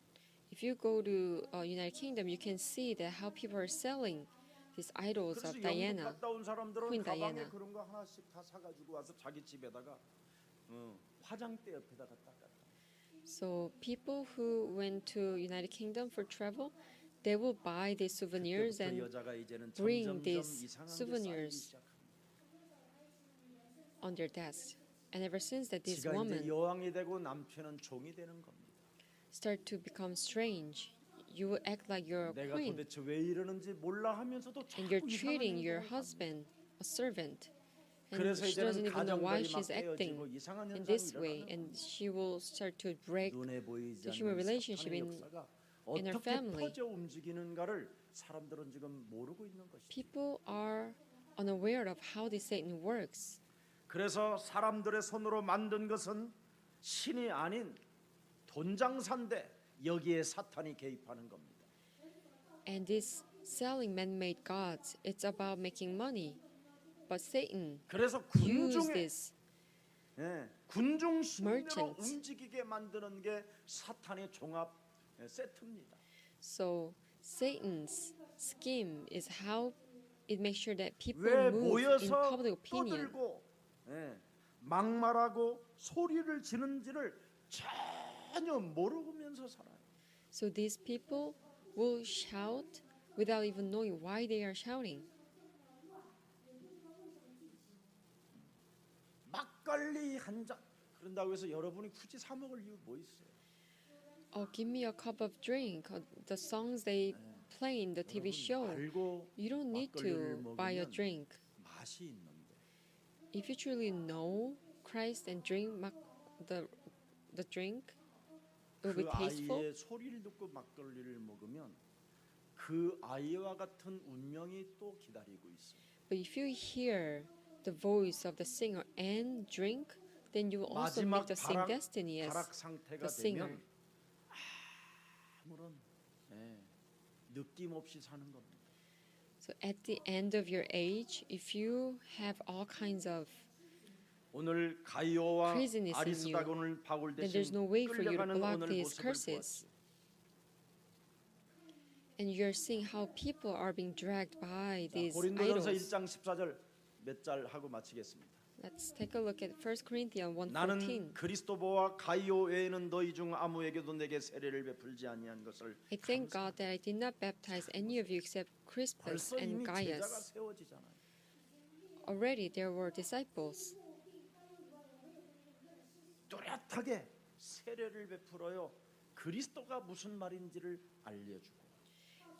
If you go to United Kingdom, you can see that how people are selling these idols 그래서 of 영국 Diana. 갔다 온 사람들은 Queen 가방에 Diana. 그런 거 하나씩 다 사가지고 와서 자기 집에다가 화장대 옆에다가 닦아. So people who went to United Kingdom for travel, they will buy these souvenirs 그때부터 and 여자가 이제는 bring 점점점 these 이상한 게 쌓이기 souvenirs 시작합니다. on their desk. And ever since that, this 지가 이제 woman 여왕이 되고 남편은 종이 되는 겁니다. start to become strange. You will act like you're a 내가 queen, 도대체 왜 이러는지 몰라 하면서도 and you're 자꾸 treating 이상한 your 행동을 합니다. husband a servant. And 그래서 she doesn't 이제는 even know why 가정들이 막 she's acting 깨어지고 이상한 in 현상이 this way, 일어나는 and she will start to break 눈에 보이지 the human 않는 relationship 사탄의 in 역사가 in her 어떻게 family. 퍼져 움직이는가를 사람들은 지금 모르고 있는 것이죠. People are unaware of how this Satan works. 그래서 사람들의 손으로 만든 것은 신이 아닌 돈장사인데 여기에 사탄이 개입하는 겁니다. And this selling man-made gods, it's about making money. But Satan 그래서 used 군중의 this 군중 신대로 merchants. 움직이게 만드는 게 사탄의 종합 세트입니다. So Satan's scheme is how it makes sure that people 왜 move in 모여서 public opinion. 떠들고 막말하고 소리를 지는지를 전혀 모르면서 살아요. So these people will shout without even knowing why they are shouting. 막걸리 한 잔 그런다고 해서 여러분이 굳이 사 먹을 이유 뭐 있어요? Oh, give me a cup of drink. The songs they play in the TV show. 알고 You don't need 막걸리를 to buy a 먹으면 drink. 맛이 있는데 If you truly know Christ and drink the drink, it will 그 be tasteful. 아이의 소리를 듣고 막걸리를 먹으면 그 아이와 같은 운명이 또 기다리고 있어요. But if you hear the voice of the singer and drink, then you will also 마지막 meet the same destiny as 발악 상태가 the singer. 되면 아무런 느낌 없이 사는 겁니다. So at the end of your age, if you have all kinds of, 오늘 가이오와 craziness in 아리스다곤을 바울 then 대신 there's no way for you to 끌려가는 block 오늘 these 모습을 curses. 보았죠. And you're seeing how people are being dragged by these 고린도전서 idols. 1장 14절 몇 절 하고 마치겠습니다. Let's take a look at 1 Corinthians 1:14. 나는 그리스도보와 가이오 외에는 너희 중 아무에게도 내게 세례를 베풀지 아니한 것을 I thank God that I did not baptize any of you except Crispus 벌써 and 이미 제자가 Gaius. 세워지잖아요. Already there were disciples. 뚜렷하게 세례를 베풀어요. 그리스도가 무슨 말인지를 알려주고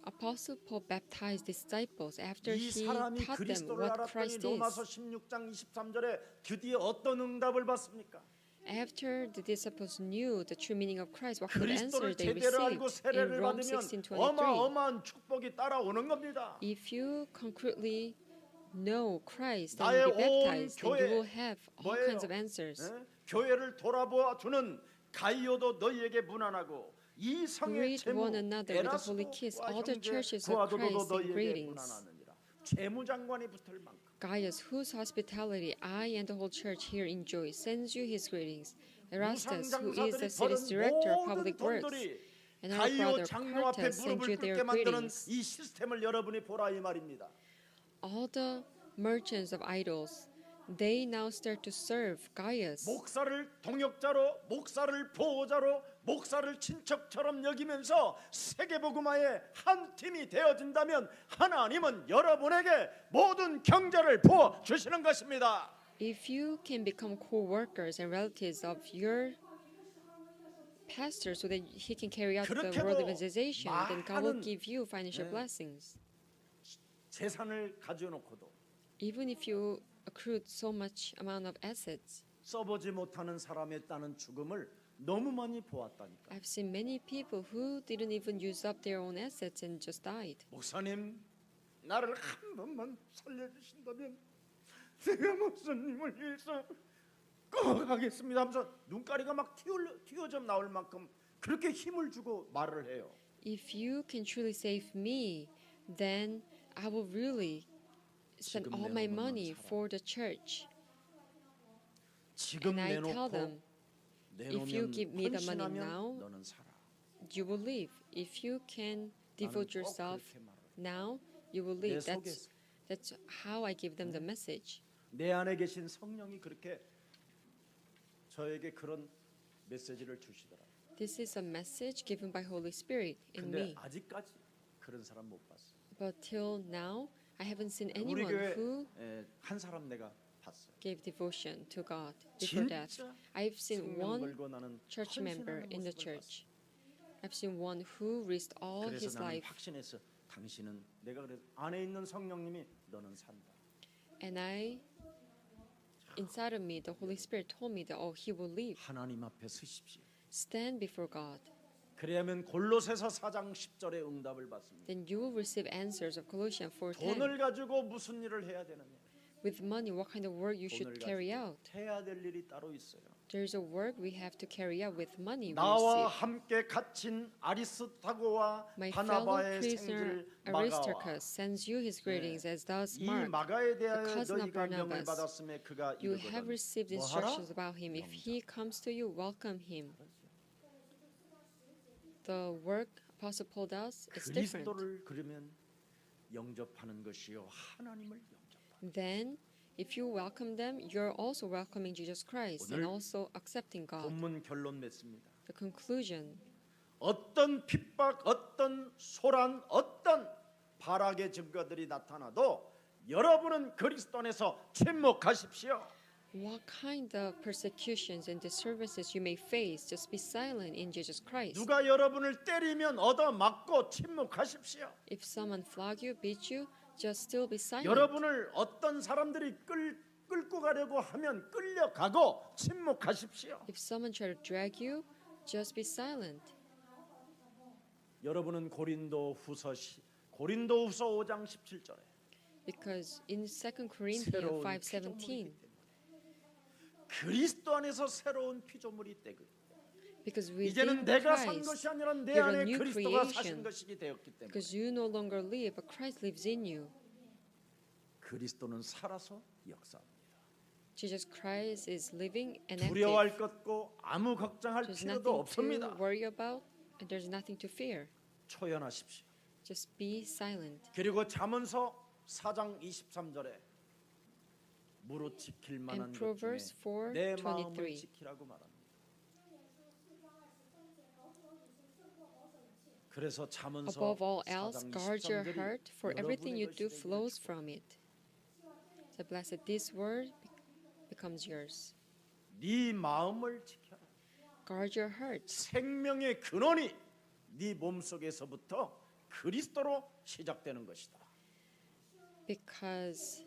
Apostle Paul baptized disciples after 이 he 사람이 taught them 그리스도를 what 알았더니 Christ 로마서 is. 16장 23절에 드디어 어떤 응답을 받습니까? After the disciples knew the true meaning of Christ, what kind of answer 그리스도를 they 제대로 알고 received in 세례를 Rome 받으면 16:23. 어마어마한 축복이 따라오는 겁니다. If you concretely know Christ and 나의 be 온 baptized, then 교회 you will have all 뭐예요? kinds of answers. 교회를 돌아보아 주는 가이오도 너희에게 문안하고 이 성의 Greet 제무 one another with a holy kiss. 에라스도와 All the 형제 churches of 구아도도 Christ send 너희에게 greetings. 문안하느니라. 재무장관이 붙을 만큼 Gaius, whose hospitality I and the whole church here enjoy, sends you his greetings. Erastus, who is the city's director of public works, and our 가이오 brother 장로 앞에 Quartus send 무릎을 you their 꿇게 만드는 greetings. 이 시스템을 여러분이 보라 이 말입니다. All the merchants of idols, they now start to serve Gaius. 목사를 동역자로, 목사를 보호자로, 목사를 친척처럼 여기면서 세계복음화의 한 팀이 되어진다면 하나님은 여러분에게 모든 경제를 부어 주시는 것입니다. If you can become co-workers and relatives of your pastor so that he can carry out the world evangelization, then God will give you financial blessings. 재산을 가지고 놓고도 Even if you accrued so much amount of assets, 써보지 못하는 사람에 따른 죽음을 너무 많이 보았다니까. I've seen many people who didn't even use up their own assets and just died. 목사님, 나를 한 번만 살려주신다면 제가 목사님을 위해서 꼭 하겠습니다 하면서 눈가리가 막 튀어져 나올 만큼 그렇게 힘을 주고 말을 해요. If you can truly save me, then I will really spend all my money for the church. 지금 And I tell 내놓고 them, if you give me the money 헌신하면 now, 너는 살아. you will live. If you can devote 나는 꼭 yourself 그렇게 말을 해요. now, you will 내 live. 속에서 That's how I give them the message. 내 안에 계신 성령이 그렇게 저에게 그런 메시지를 주시더라. This is a message given by Holy Spirit in 근데 me. 아직까지 그런 사람 못 봤어. But till now, I haven't seen 우리 anyone 교회 who 한 사람 내가 봤어요. gave devotion to God before that. 진짜 I've seen 생명 one 걸고 나는 church member 헌신하는 in the 모습을 church. I've seen one who risked all 봤어요. his 그래서 나는 life. 확신했어. 당신은 내가 그래 안에 있는 성령님이 너는 산다. And inside of me, the Holy Spirit told me that, oh, he will live. 하나님 앞에 서십시오. Stand before God. 그래야면 골로새서 4장 10절의 응답을 받습니다. Then you will receive answers of Colossians 4:10. 돈을 가지고 무슨 일을 해야 되느냐? With money, what kind of work you should 돈을 carry 가지고 out? 해야 될 일이 따로 있어요. There's a work we have to carry out with money we 나와 receive. 함께 갇힌 아리스타고와 My fellow 바나바의 prisoner 생질 마가와 Aristarchus sends you his greetings, as does 이 Mark. 마가에 대하여 the cousin of 너희가 명을 Barnabas. 받았음에 그가 You have 이르거든 received 뭐하라? instructions about him. If he comes to you, welcome him. The work Apostle Paul does is different. 그리스도를 그러면 영접하는 것이요 하나님을 영접하는 Then, if you welcome them, you're also welcoming Jesus Christ and 오늘 also accepting God. 본문 결론 맺습니다. The conclusion: 어떤 핍박, 어떤 소란, 어떤 발악의 증거들이 나타나도 여러분은 그리스도 안에서 침묵하십시오. what kind of persecutions and disservices you may face, just be silent in Jesus Christ. 누가 여러분을 때리면 얻어맞고 침묵하십시오. If someone flog you, beat you, just still be silent. 여러분을 어떤 사람들이 끌고 가려고 하면 끌려가고 침묵하십시오. If someone try to drag you, just be silent. 여러분은 고린도후서 5장 17절에 Because in 2 Corinthians 새로운 5:17, 피조물이기 때문에 그리스도 안에서 새로운 피조물이 되고 because 이제는 within 내가 산 Christ, 것이 아니라 내 you're a 안에 new 그리스도가 사신 creation. 것이기 되었기 때문에 because you no longer live, but Christ lives in you. 그리스도는 살아서 역사합니다. Jesus Christ is living and 두려워할 active. 것고 아무 걱정할 There's 필요도 nothing to 없습니다. worry about, and there's nothing to fear. 초연하십시오. Just be silent. 그리고 잠언서 4장 23절에 무릇 지킬 만한 And 것 Proverbs 중에 내 마음을 4:23. 지키라고 말합니다. 그래서 잠언서 Above all else, 4장 guard your 23절이 heart, for everything you do 여러분의 것이 flows 되기를 from it. So blessed, this word becomes yours. 네 마음을 지켜라. Guard your heart, 생명의 근원이 네 몸속에서부터 그리스도로 시작되는 것이다. because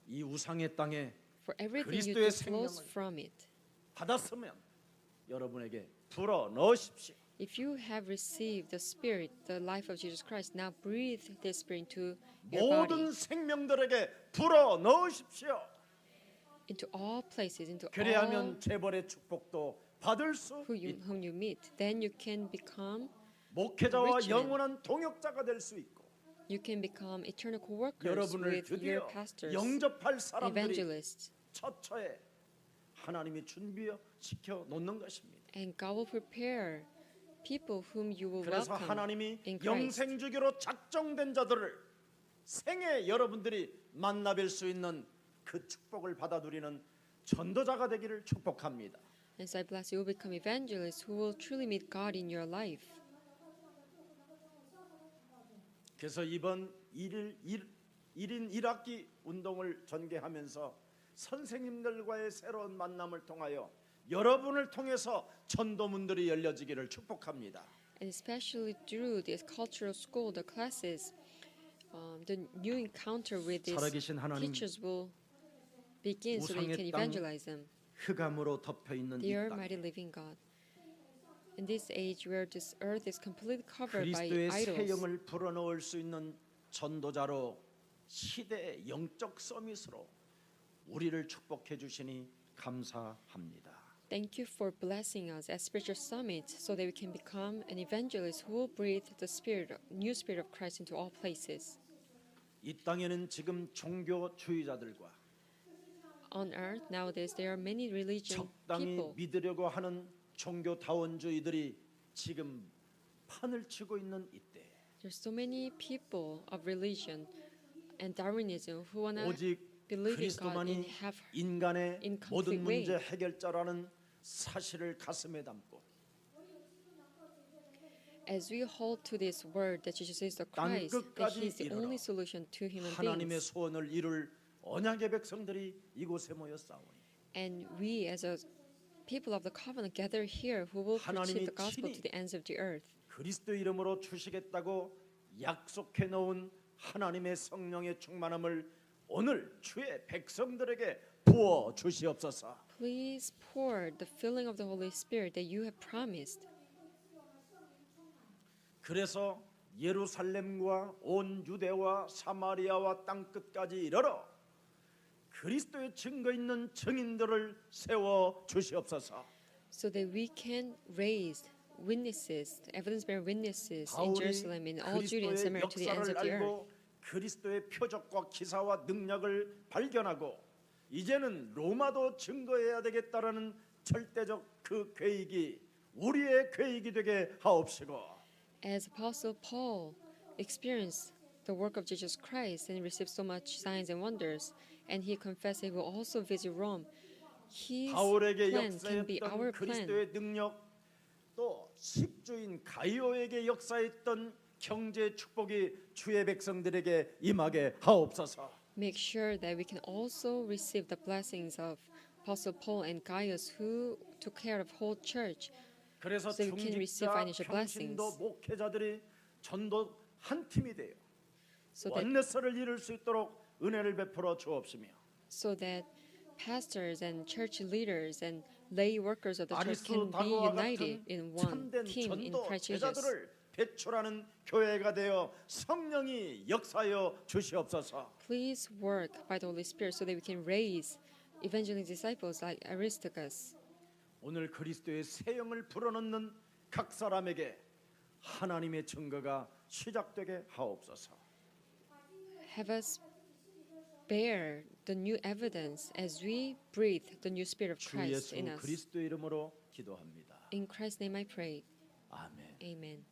이 우상의 땅에 for everything you 그리스도의 do flows 생명을 from it. 받았으면 여러분에게 불어 넣으십시오. If you have received the Spirit, the life of Jesus Christ, now breathe this Spirit into your body, 모든 생명들에게 불어 넣으십시오. into all places, into all 그래야면 재벌의 축복도 받을 수 whom you meet, then you can become 목회자와 rich man. 영원한 동역자가 될 수 있고 you can become eternal co-workers 여러분을 with your 드디어 pastors, 영접할 사람들이 evangelists, 처처에 하나님이 준비시켜 놓는 것입니다. and God will prepare people whom you will 그래서 welcome 하나님이 in Christ. 영생주기로 작정된 자들을 생애 여러분들이 만나뵐 수 있는 그 축복을 받아 누리는 전도자가 되기를 축복합니다. And so I bless you will become evangelists who will truly meet God in your life. 그래서 이번 1인 1학기 운동을 전개하면서 선생님들과의 새로운 만남을 통하여 여러분을 통해서 전도문들이 열려지기를 축복합니다. And especially through this cultural school, the classes, the new encounter with these 살아계신 하나님, teachers will begin so that you can 우상의 땅 evangelize them. 흑암으로 덮여 있는 이 Dear 땅, mighty living God, in this age where this earth is completely covered by 그리스도의 새 idols, 영을 불어넣을 수 있는 전도자로 시대의 영적 서밋으로 우리를 축복해 주시니 감사합니다. thank you for blessing us as spiritual summit so that we can become an evangelist who will breathe the new spirit of Christ into all places. 이 땅에는 지금 종교주의자들과 On earth nowadays there are many religion 적당히 people 믿으려고 하는 종교다원주의들이 지금 판을 치고 있는 이때 There's so many people of religion and Darwinism who want to 오직 believe in God and 그리스도만이 have 인간의 in 모든 complete way. 문제 해결자라는 사실을 가슴에 담고 as we hold to this word that Jesus is the 땅 Christ, that 끝까지 He is the 이르러 only solution to human 하나님의 beings. 소원을 이룰 언약의 백성들이 이곳에 모여 싸우니 And we as a people of the covenant gather here who will preach 하나님이 the gospel 친히 to the ends of the earth. 그리스도 이름으로 주시겠다고 약속해 놓은 하나님의 성령의 충만함을 오늘 주의 백성들에게 부어 주시옵소서. Please pour the filling of the Holy Spirit that you have promised. 그래서 예루살렘과 온 유대와 사마리아와 땅 끝까지 이르러 그리스도의 증거 있는 증인들을 세워 주시옵소서. So that we can raise witnesses, evidence-bearing witnesses in 바울이 Jerusalem, in all Judea and 그리스도의 Samaria to the ends of 역사를 the earth. 알고 그리스도의 표적과 기사와 능력을 발견하고 이제는 로마도 증거해야 되겠다라는 절대적 그 계획이 우리의 계획이 되게 하옵시고 As Apostle Paul experienced the work of Jesus Christ and received so much signs and wonders, and he confessed he will also visit Rome, his 바울에게 plan can be 역사했던 our plan. 그리스도의 능력 또 십주인 가이오에게 역사했던 경제 축복이 주의 백성들에게 임하게 하옵소서. Make sure that we can also receive the blessings of Apostle Paul and Gaius, who took care of whole church. 그래서 So you can receive 중직자, financial blessings. 평신도, 목회자들이 전도 한 팀이 돼요. So that 원내스를 이룰 수 있도록 은혜를 베풀어 주옵시며 so that pastors and church leaders and lay workers of the church can be 아리스토다고와 united 같은 in one 참된 team in 전도 Christ Jesus. 제자들을 배출하는 교회가 되어 성령이 역사하여 주시옵소서. Please work by the Holy Spirit so that we can raise evangelistic disciples like Aristarchus. 오늘 그리스도의 새 영을 불어넣는 각 사람에게 하나님의 증거가 시작되게 하옵소서. Have us bear the new evidence as we breathe the new spirit of 주 Christ 예수 in us. 그리스도 이름으로 기도합니다. In Christ's name I pray. 아멘. Amen.